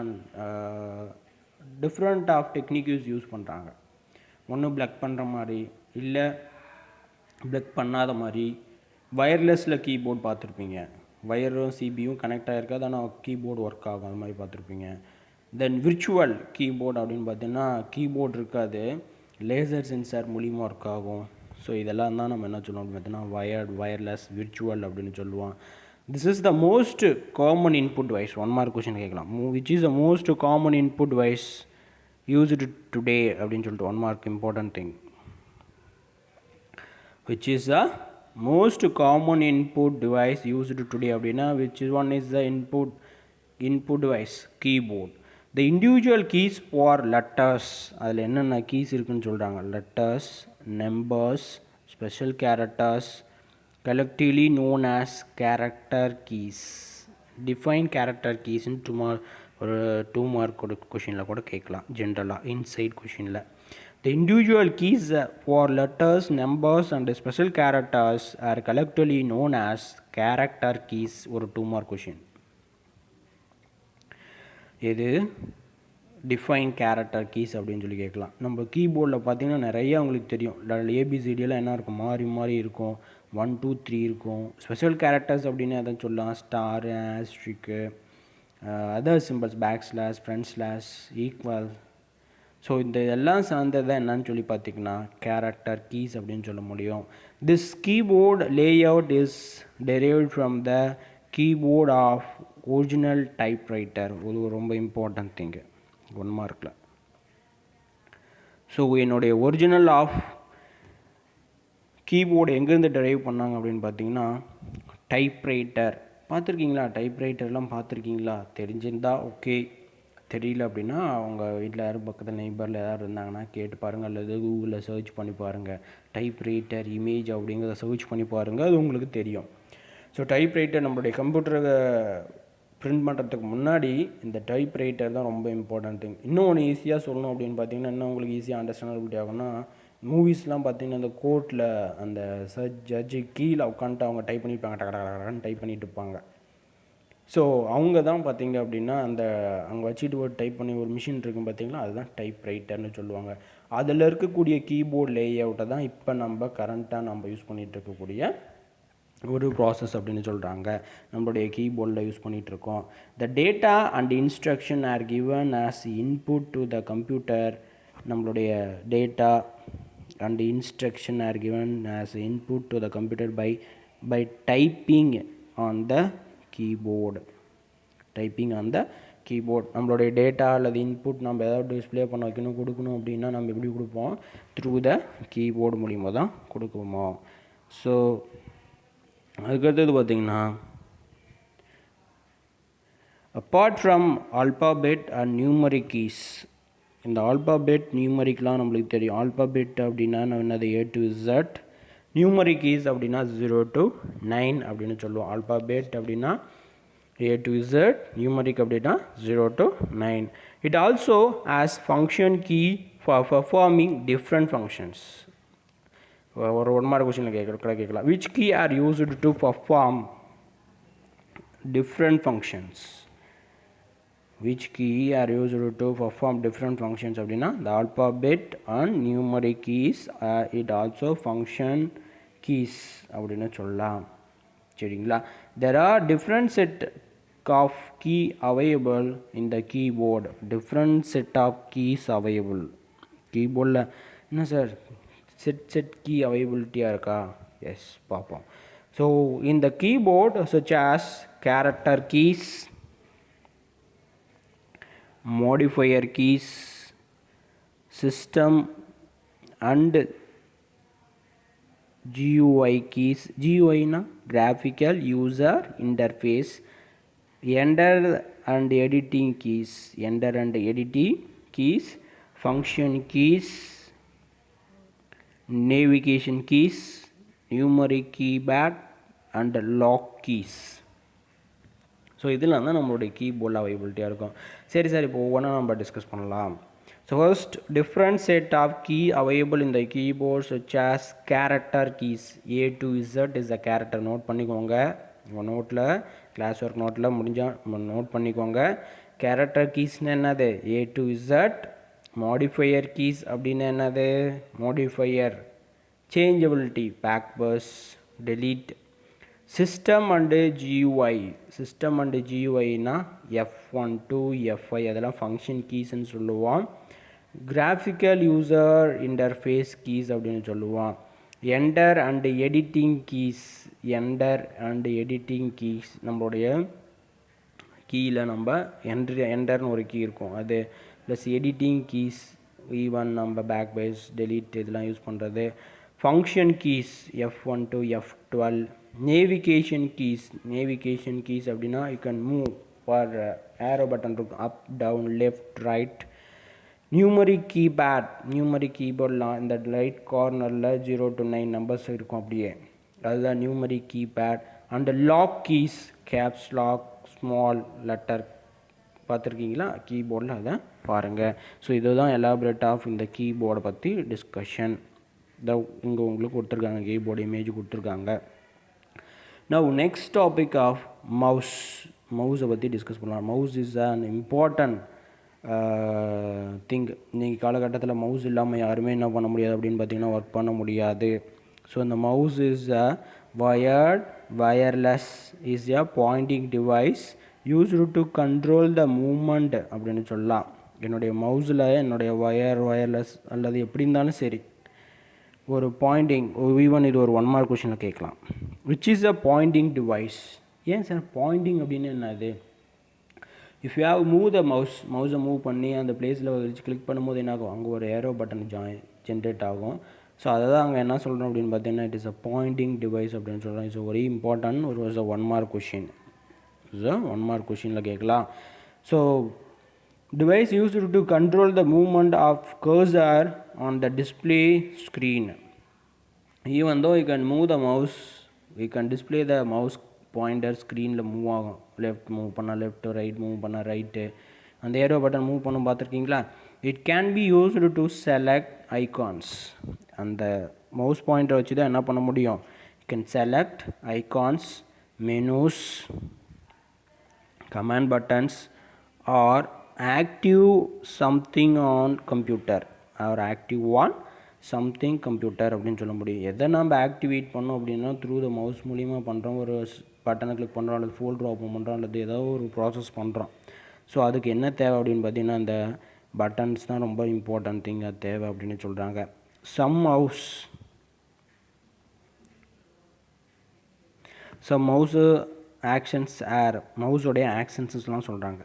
டிஃப்ரெண்ட் ஆஃப் டெக்னிக்ஸ் யூஸ் பண்ணுறாங்க. ஒன்று பிளக் பண்ணுற மாதிரி, இல்லை பிளக் பண்ணாத மாதிரி. வயர்லெஸில் கீபோர்டு பார்த்துருப்பீங்க, வயரும் சிபியும் கனெக்ட் ஆகிருக்காது, ஆனால் கீபோர்டு ஒர்க் ஆகும், அது மாதிரி பார்த்துருப்பீங்க. தென் விர்ச்சுவல் கீபோர்டு அப்படின்னு பார்த்தீங்கன்னா கீபோர்டு இருக்காது, லேசர் சென்சார் மூலிமா ஒர்க் ஆகும். ஸோ இதெல்லாம் தான் நம்ம என்ன சொல்லுவோம் அப்படின்னு பார்த்தீங்கன்னா வயர்ட் வயர்லெஸ் விர்ச்சுவல் அப்படின்னு சொல்லுவோம். This is the most common input device. One more question கேட்கலாம். Which is the most common input device used today அப்படின்னு சொல்லிட்டு one mark important thing. Which is the most common input device used today அப்படின்னா which one is the input device? Keyboard. The individual keys for letters, அதில் என்னென்ன keys இருக்குன்னு சொல்கிறாங்க. Letters, numbers, special characters, collectively known as character keys. Define character keys in ஒரு 2 mark கொஷினில் கூட கேட்கலாம். ஜென்ரலாக இன்சைட் கொஷினில் the individual keys for letters, numbers and special characters are collectively known as character keys. ஒரு 2 mark question. இது define character keys அப்படின்னு சொல்லி கேட்கலாம். நம்ம கீபோர்டில் பார்த்தீங்கன்னா நிறையா உங்களுக்கு தெரியும். ஏபிசிடியெல்லாம் என்ன இருக்கும், மாறி மாறி இருக்கும். 1 2 3 இருக்கும். ஸ்பெஷல் கேரக்டர்ஸ் அப்படின்னு எதை சொல்லலாம், star, asterisk, other symbols, back slash, front slash, equal. So இந்த எல்லாம் சார்ந்தது என்னன்னு சொல்லி பார்த்திங்கன்னா கேரக்டர் கீஸ் அப்படின்னு சொல்ல முடியும். This keyboard layout is derived from the keyboard of original typewriter. இது ரொம்ப இம்பார்ட்டன்ட் திங்கு 1 மார்க்கில். ஸோ என்னுடைய ஒரிஜினல் ஆஃப் கீபோர்டு எங்கேருந்து டெரைவ் பண்ணாங்க அப்படின்னு பார்த்தீங்கன்னா டைப்ரைட்டர். பார்த்துருக்கீங்களா? டைப்ரைட்டர்லாம் பார்த்துருக்கீங்களா? தெரிஞ்சிருந்தா ஓகே, தெரியல அப்படின்னா அவங்க வீட்டில் யாரும் பக்கத்தில் நெய்பரில் யாரும் இருந்தாங்கன்னா கேட்டு பாருங்கள், அல்லது கூகுளில் சர்ச் பண்ணி பாருங்கள். டைப்ரைட்டர் இமேஜ் அப்படிங்கிறத சர்ச் பண்ணி பாருங்கள், அது உங்களுக்கு தெரியும். ஸோ டைப்ரைட்டர் நம்மளுடைய கம்ப்யூட்டரை பிரிண்ட் பண்ணுறதுக்கு முன்னாடி இந்த டைப்ரைட்டர் தான் ரொம்ப இம்பார்ட்டன்ட் திங். இன்னொன்று ஈஸியாக சொல்லணும் அப்படின்னு பார்த்தீங்கன்னா, இன்னும் உங்களுக்கு ஈஸியாக அண்டர்ஸ்டாண்டபிலிட்டி ஆகும்னா, மூவிஸ்லாம் பார்த்தீங்கன்னா அந்த கோர்ட்டில் அந்த ஜட்ஜு கீழே உட்காந்துட்டு அவங்க டைப் பண்ணியிருப்பாங்க, டக்கடன்னு டைப் பண்ணிட்டு இருப்பாங்க. ஸோ அவங்க தான் பார்த்திங்க அப்படின்னா அந்த அங்கே வச்சுட்டு ஒரு டைப் பண்ணி ஒரு மிஷின் இருக்கும் பார்த்திங்களா, அதுதான் டைப் ரைட்டர்னு சொல்லுவாங்க. அதில் இருக்கக்கூடிய கீபோர்ட் லேஅவுட்டை தான் இப்போ நம்ம கரண்ட்டாக நம்ம யூஸ் பண்ணிகிட்டு இருக்கக்கூடிய ஒரு ப்ராசஸ் அப்படின்னு சொல்கிறாங்க. நம்மளுடைய கீபோர்டில் யூஸ் பண்ணிகிட்ருக்கோம். The data and instruction are given as input to the computer. நம்மளுடைய data and instruction are given as input to the computer by typing on the keyboard. Typing on the keyboard. நம்மளுடைய data அல்லது input நம்ம ஏதாவது display பண்ண வைக்கணும், கொடுக்கணும் அப்படின்னா நம்ம எப்படி கொடுப்போம்? த்ரூ த கீபோர்டு மூலிமா தான் கொடுக்குமோ. ஸோ அதுக்கடுத்தது பார்த்திங்கன்னா apart from alphabet and numeric keys. இந்த ஆல்பாபெட் நியூமரிக்லாம் நம்மளுக்கு தெரியும். ஆல்பாபெட் அப்படின்னா என்னது? A to Z. Numeric keys அப்படின்னா 0 to 9 அப்படின்னு சொல்லுவோம். ஆல்பாபெட் அப்படின்னா A to Z, நியூமரிக் அப்படின்னா 0 to 9. It also has function key for performing different functions. ஒரு 1 மார்க் கொஸ்டினில் கேட்கலாம். Which key are used to perform different functions? Which key are used to perform different functions அப்படின்னா the alphabet and numeric keys it also function keys அப்படின்னு சொல்லலாம். சரிங்களா? there are different set of key available in the keyboard. different set of keys available. கீபோர்டில் என்ன sir set key அவைலபிலிட்டியாக இருக்கா? S, பார்ப்போம். So இந்த keyboard such as character keys, modifier keys, system and GUI keys. GUI na graphical user interface. Enter and editing keys. Enter and editing keys. Function keys, navigation keys, numeric keypad and lock keys. So இதெல்லாம் தான் நம்மளுடைய கீபோர்டில் அவைலபிலிட்டியாக இருக்கும். சரி sir, இப்போ ஒவ்வொன்றா நம்ம discuss பண்ணலாம். So first, different set of key available இந்த keyboard such as character keys. A to Z is a character. Note பண்ணிக்கோங்க உங்கள் நோட்டில், கிளாஸ் ஒர்க் நோட்டில் முடிஞ்சால் நோட் பண்ணிக்கோங்க. கேரக்டர் கீஸ்னால் என்னது? A to Z. Modifier keys அப்படின்னா என்னது? Modifier changeability, back bus, delete. System and GUI. System and GUIனா F12 F5 அதெல்லாம் ஃபங்க்ஷன் கீஸ்ன்னு சொல்லுவோம். கிராஃபிக்கல் யூசர் இன்டர்ஃபேஸ் கீஸ் அப்படின்னு சொல்லுவோம். Enter and editing keys, enter and editing keys நம்மளுடைய கீயில் நம்ம என்டர்னு ஒரு கீ இருக்கும் அது, ப்ளஸ் எடிட்டிங் கீஸ் ஈவன் நம்ம பேக் பேஸ் டெலீட் இதெல்லாம் யூஸ் பண்ணுறது. Function keys F1 to F12. Navigation keys அப்படின்னா you can move for arrow button இருக்கும், up down left right. Numeric கீபோர்ட்லாம் இந்த ரைட் கார்னரில் 0 to 9 நம்பர்ஸ் இருக்கும் அப்படியே, அதுதான் numeric keypad. And lock keys, caps lock, small letter பார்த்துருக்கீங்களா கீபோர்டில், அதை பாருங்கள். ஸோ இதுதான் எலாபரேட் ஆஃப் இந்த கீபோர்டை பற்றி டிஸ்கஷன். இதை இங்கே உங்களுக்கு கொடுத்துருக்காங்க, கீபோர்டு இமேஜ் கொடுத்துருக்காங்க. Now next topic of மவுஸை பற்றி டிஸ்கஸ் பண்ணலாம். Mouse is an important thing. இன்றைக்கி காலகட்டத்தில் மவுஸ் இல்லாமல் யாருமே என்ன பண்ண முடியாது அப்படின்னு பார்த்தீங்கன்னா ஒர்க் பண்ண முடியாது. ஸோ இந்த mouse is a wireless is a pointing device used to control the movement அப்படின்னு சொல்லலாம். என்னுடைய மவுஸில் என்னுடைய வயர்லெஸ் அல்லது எப்படி இருந்தாலும் சரி ஒரு பாயிண்டிங், ஈவன் இது ஒரு 1 மார்க் கொஷனில் கேட்கலாம். Which is a pointing device. ஏன் சார் பாயிண்டிங் அப்படின்னு என்னது? If you have move the மவுஸை மூவ் பண்ணி அந்த பிளேஸில் வச்சு கிளிக் பண்ணும்போது என்ன ஆகும், அங்கே ஒரு ஏரோ பட்டன் ஜென்ரேட் ஆகும். ஸோ அதை தான் அங்கே என்ன சொல்கிறோம் அப்படின்னு பார்த்தீங்கன்னா it is a pointing device அப்படின்னு சொல்கிறோம். It's very important. ஒரு 1 மார்க் கொஷின், 1 மார்க் கொஷினில் கேட்கலாம். So device used to control the movement of cursor on the display screen. Even though you can move the mouse, you can display the mouse pointer screenல move ஆகும். Left move பண்ணால் left, right move பண்ணால் right, அந்த arrow button move பண்ண பார்த்துருக்கீங்களா. It can be used to select icons. அந்த mouse பாயிண்டரை வச்சு தான் என்ன பண்ண முடியும், you can select icons, menus, command buttons or active something on computer or active on something computer அப்படின்னு சொல்ல முடியும். எதை நம்ம ஆக்டிவேட் பண்ணோம் அப்படின்னா த்ரூ த மவுஸ் மூலிமா பண்ணுறோம். ஒரு பட்டனை கிளிக் பண்ணுறோம் அல்லது ஃபோல்டர் ஓப்பன் பண்ணுறோம் அல்லது ஏதோ ஒரு ப்ராசஸ் பண்ணுறோம். ஸோ அதுக்கு என்ன தேவை அப்படின்னு பார்த்தீங்கன்னா இந்த பட்டன்ஸ் தான் ரொம்ப இம்பார்ட்டன்ட் திங், அது தேவை அப்படின்னு சொல்கிறாங்க. சம் மவுஸு ஆக்ஷன்ஸ் மவுஸோடைய ஆக்ஷன்ஸ்லாம் சொல்கிறாங்க.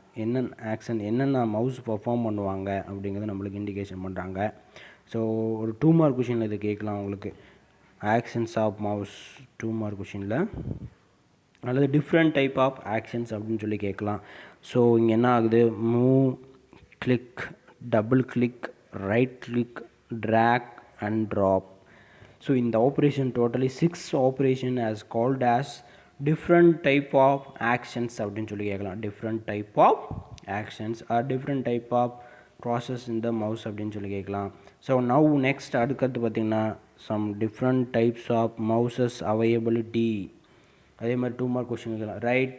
என்னென்ன மவுஸ் பர்ஃபார்ம் பண்ணுவாங்க அப்படிங்கிறத நம்மளுக்கு இண்டிகேஷன் பண்ணுறாங்க. ஸோ ஒரு 2 மார்க் கொஷினில் இது கேட்கலாம் உங்களுக்கு. ஆக்ஷன்ஸ் ஆஃப் மவுஸ் 2 மார்க் கொஷினில், அல்லது டிஃப்ரெண்ட் டைப் ஆஃப் ஆக்ஷன்ஸ் அப்படின்னு சொல்லி கேட்கலாம். ஸோ இங்கே என்ன ஆகுது, move, click, double click, right click, drag and drop. So இந்த operation totally 6 operation as called as different type of actions அப்படின்னு சொல்லி கேட்கலாம். different type of actions or different type of process in the mouse அப்படின்னு சொல்லி கேட்கலாம். So now next அடுத்து பார்த்திங்கன்னா some different types of mouses availability. அதே மாதிரி 2 மார்க் கொஸ்டின் கேட்கலாம். Right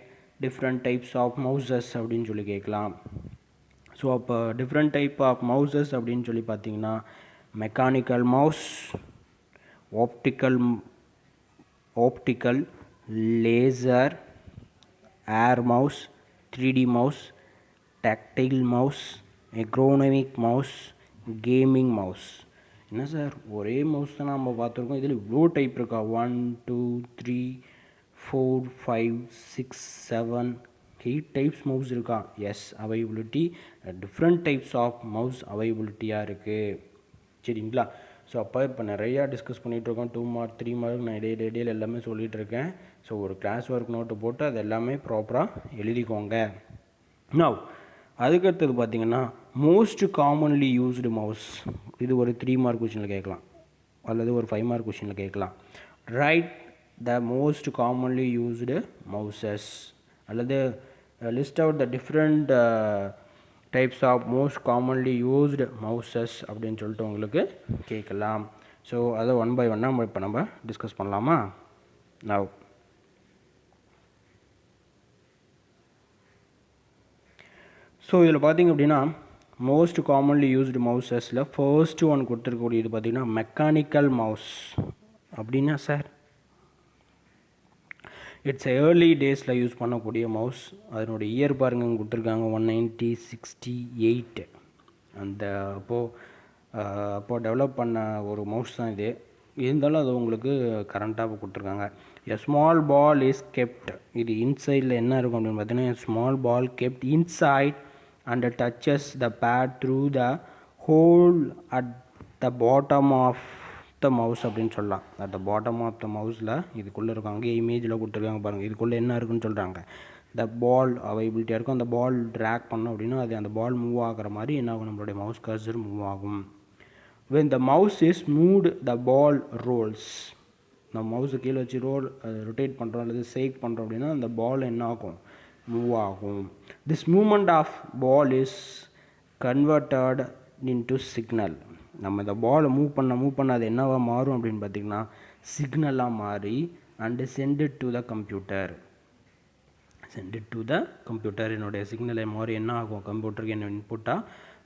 different types of mouses அப்படின்னு சொல்லி கேட்கலாம். ஸோ அப்போ different type of mouses அப்படின்னு சொல்லி பார்த்திங்கன்னா mechanical mouse, optical, laser, air mouse, 3D mouse, tactile mouse, ergonomic mouse, gaming mouse. என்ன சார் ஒரே மவுஸ் தான் நம்ம பார்த்துருக்கோம், இதில் இவ்வளோ டைப் இருக்கா? 1 2 3 4 5 6 7 8 டைப்ஸ் மவுஸ் இருக்கா? Yes, availability different types of mouse அவைலபிலிட்டியாக இருக்குது. சரிங்களா? ஸோ அப்போ இப்போ நிறையா டிஸ்கஸ் பண்ணிகிட்ருக்கோம். 2 மார்க் 3 மார்க் நான் இடையில எல்லாமே சொல்லிகிட்டு இருக்கேன். ஸோ ஒரு கிளாஸ் ஒர்க் நோட்டு போட்டு அது எல்லாமே ப்ராப்பராக எழுதிக்கோங்க. நவ் அதுக்கடுத்தது பார்த்திங்கன்னா மோஸ்ட் காமன்லி யூஸ்டு மவுஸ். இது ஒரு 3 மார்க் கொஷினில் கேட்கலாம் அல்லது ஒரு 5 மார்க் கொஷினில் கேட்கலாம். Write the most commonly used mouses அல்லது list out the different types of most commonly used mouses அப்படின்னு சொல்லிட்டு உங்களுக்கு கேட்கலாம். ஸோ அதை 1 by 1 இப்போ நம்ம டிஸ்கஸ் பண்ணலாமா? நவ் ஸோ இதில் பார்த்திங்க அப்படின்னா மோஸ்ட் காமன்லி யூஸ்டு மவுசஸில் ஃபர்ஸ்ட்டு ஒன் கொடுத்துருக்கக்கூடியது பார்த்திங்கன்னா மெக்கானிக்கல் மவுஸ். அப்படின்னா சார் இட்ஸ் ஏர்லி டேஸில் யூஸ் பண்ணக்கூடிய மவுஸ். அதனுடைய இயர் பாருங்க கொடுத்துருக்காங்க 1968. அந்த அப்போது டெவலப் பண்ண ஒரு மவுஸ் தான் இது. இருந்தாலும் அது உங்களுக்கு கரண்ட்டாக கொடுத்துருக்காங்க. A small ball is kept, இது இன்சைடில் என்ன இருக்கும் அப்படின்னு பார்த்தீங்கன்னா small ball kept inside and touches the pad through the hole at the bottom of the mouse அப்படின்னு சொல்லலாம். At the bottom of the மவுஸில் இதுக்குள்ளே இருக்கும். அங்கேயே இமேஜில் கொடுத்துருக்காங்க பாருங்கள், இதுக்குள்ளே என்ன இருக்குன்னு சொல்கிறாங்க. த பால் அவைபிலிட்டியாக இருக்கும். அந்த பால் ட்ராக் பண்ணோம் அப்படின்னா அது அந்த பால் மூவ் ஆகிற மாதிரி என்ன ஆகும், நம்மளுடைய மவுஸ் கர்சர் மூவ் ஆகும். when the mouse is moved the ball rolls, நம்ம மவுஸை கீழே வச்சு ரொட்டேட் பண்ணுறோம் அல்லது ஷேக் பண்ணுறோம் அப்படின்னா அந்த பால் என்ன ஆகும், மூவ் ஆகும். This movement of ball is converted into signal. நம்ம இந்த பாலை மூவ் பண்ண அது என்னவா மாறும் அப்படின்னு பார்த்திங்கன்னா சிக்னலாக மாறி and send it to the computer. என்னுடைய சிக்னலை மாறி என்ன ஆகும், கம்ப்யூட்டருக்கு என்ன இன்புட்டாக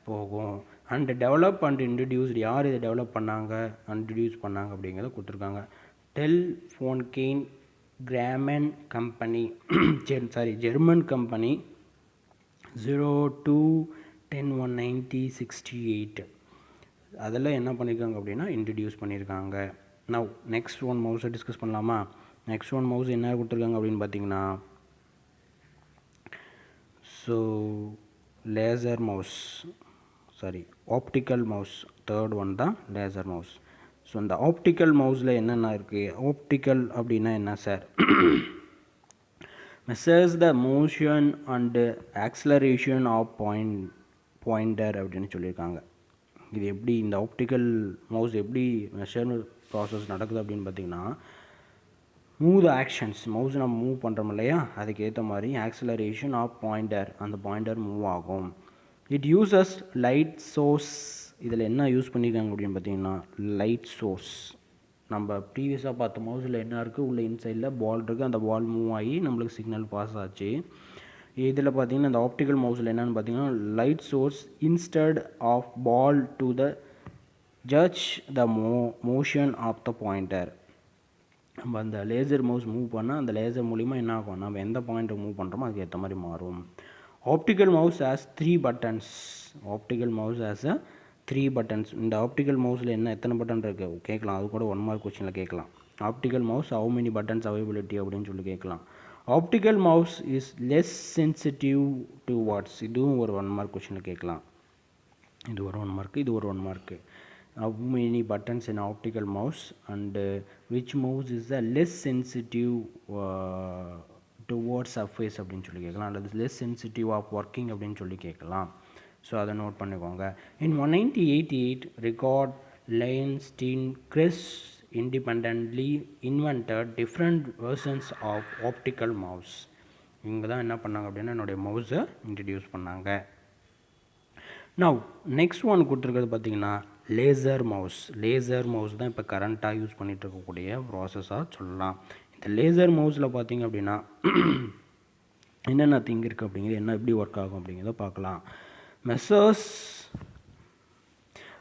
போகும். அண்ட் டெவலப் அண்ட் இன்ட்ரடியூஸ்டு, யார் இதை டெவலப் பண்ணாங்க இன்ட்ரடியூஸ் பண்ணாங்க அப்படிங்கிறத கொடுத்துருக்காங்க. டெல்ஃபோன்கெயின் கிராமன் கம்பெனி ஜெர்மன் கம்பெனி 02-10-1968 அதில் என்ன பண்ணியிருக்காங்க அப்படின்னா இன்ட்ரடியூஸ் பண்ணியிருக்காங்க. நவ் நெக்ஸ்ட் ஒன் மவுஸை டிஸ்கஸ் பண்ணலாமா. நெக்ஸ்ட் ஒன் மவுஸ் என்ன கொடுத்துருக்காங்க அப்படின்னு பார்த்தீங்கன்னா laser mouse, optical mouse. Third one தான் லேசர் மவுஸ். ஸோ இந்த ஆப்டிக்கல் மவுஸில் என்னென்ன இருக்குது, ஆப்டிக்கல் அப்படின்னா என்ன sir, measures the motion and acceleration of pointer அப்படின்னு சொல்லியிருக்காங்க. இது எப்படி இந்த ஆப்டிக்கல் மவுஸ் எப்படி மெஷர் ப்ராசஸ் நடக்குது அப்படின்னு பார்த்தீங்கன்னா மூவ் த ஆக்ஷன்ஸ், மவுஸ் நம்ம மூவ் பண்ணுறோம் இல்லையா, அதுக்கேற்ற மாதிரி ஆக்ஸலரேஷன் ஆஃப் பாயிண்டர், அந்த பாயிண்டர் மூவ் ஆகும். இட் யூசஸ் லைட் சோர்ஸ், இதில் என்ன யூஸ் பண்ணியிருக்காங்க அப்படின்னு பார்த்தீங்கன்னா லைட் சோர்ஸ். நம்ம ப்ரீவியஸாக பார்த்த மவுஸில் என்ன இருக்குது, உள்ள இன்சைடில் பால் இருக்குது, அந்த பால் மூவ் ஆகி நம்மளுக்கு சிக்னல் பாஸ் ஆச்சு. இதில் பார்த்தீங்கன்னா இந்த ஆப்டிக்கல் மவுஸில் என்னென்னு பார்த்தீங்கன்னா light source instead of ball to the judge the motion of the pointer. நம்ம அந்த லேசர் மவுஸ் மூவ் பண்ணால் அந்த லேசர் மூலிமா என்ன ஆகும், நம்ம எந்த பாயிண்ட்டை மூவ் பண்ணுறோமோ அதுக்கு ஏற்ற மாதிரி மாறும். Optical mouse has 3 buttons. Optical mouse has 3 buttons. இந்த ஆப்டிக்கல் மவுஸில் எத்தனை பட்டன் இருக்குது கேட்கலாம், அது கூட 1 மார்க் கொஸ்டினில் கேட்கலாம். Optical mouse how many buttons availability அப்படின்னு சொல்லி கேட்கலாம். Optical mouse is less sensitive to watts, இதுவும் ஒரு 1 மார்க் கொஸ்டினில் கேட்கலாம். இது ஒரு 1 மார்க்கு, இது ஒரு 1 mark. How many buttons in optical mouse and which mouse is the less sensitive towards surface அப்படின்னு சொல்லி கேட்கலாம், அல்லது less sensitive of working அப்படின்னு சொல்லி கேட்கலாம். ஸோ அதை நோட் பண்ணிக்கோங்க. In 1988 Richard Leyden-Steinkress independently invented different versions of optical mouse. இவங்க தான் என்ன பண்ணாங்க அப்படின்னா என்னுடைய மவுஸை இன்ட்ரடியூஸ் பண்ணாங்க. நவ் நெக்ஸ்ட் ஒன் கொடுத்துருக்கிறது பார்த்தீங்கன்னா லேசர் மவுஸ் தான் இப்போ கரண்ட்டாக யூஸ் பண்ணிகிட்டு இருக்கக்கூடிய ப்ராசஸாக சொல்லலாம். இந்த லேசர் மவுஸில் பார்த்தீங்க அப்படின்னா என்னென்ன திங் இருக்குது அப்படிங்கிறது, என்ன எப்படி ஒர்க் ஆகும் அப்படிங்கிறத பார்க்கலாம்.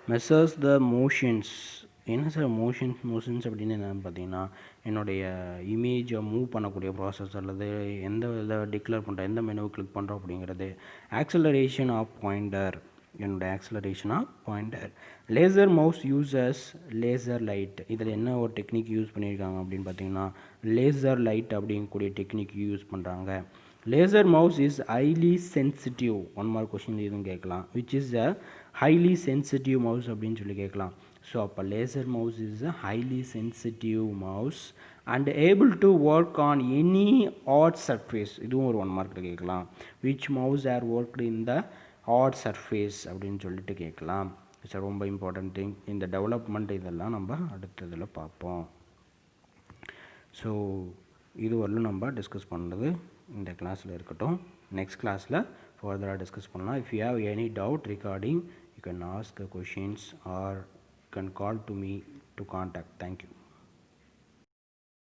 மெஷர்ஸ் த மோஷன்ஸ். என்ன சார் மோஷன்ஸ் அப்படின்னு என்னென்னு பார்த்தீங்கன்னா என்னுடைய இமேஜை மூவ் பண்ணக்கூடிய ப்ராசஸ் அல்லது எந்த இதை டிக்ளேர் பண்ணுறோம், எந்த மெனுவை கிளிக் பண்ணுறோம் அப்படிங்கிறது. ஆக்ஸலரேஷன் ஆஃப் பாயிண்டர், என்னுடைய acceleration of pointer. Laser mouse uses laser light. இதில் என்ன ஒரு டெக்னிக் யூஸ் பண்ணியிருக்காங்க அப்படின்னு பார்த்தீங்கன்னா லேசர் லைட் அப்படிங்கக்கூடிய டெக்னிக் யூஸ் பண்ணுறாங்க. Laser mouse is highly sensitive, 1 mark question இதுவும் கேட்கலாம். Which is a highly sensitive mouse அப்படின்னு சொல்லி கேட்கலாம். ஸோ அப்போ laser mouse is a highly sensitive mouse and able to work on any odd surface, இதுவும் ஒரு 1 மார்க்கில் கேட்கலாம். Which mouse are worked in the odd surface அப்படின்னு சொல்லிட்டு கேட்கலாம். இட்ஸ் ரொம்ப இம்பார்ட்டன்ட் திங். இந்த டெவலப்மெண்ட் இதெல்லாம் நம்ம அடுத்ததில் பார்ப்போம். ஸோ இது வரலும் நம்ம டிஸ்கஸ் பண்ணுறது இந்த கிளாஸில் இருக்கட்டும். நெக்ஸ்ட் கிளாஸில் ஃபர்தராக டிஸ்கஸ் பண்ணலாம். If you have any doubt regarding you can ask questions or you can call to me to contact. Thank you.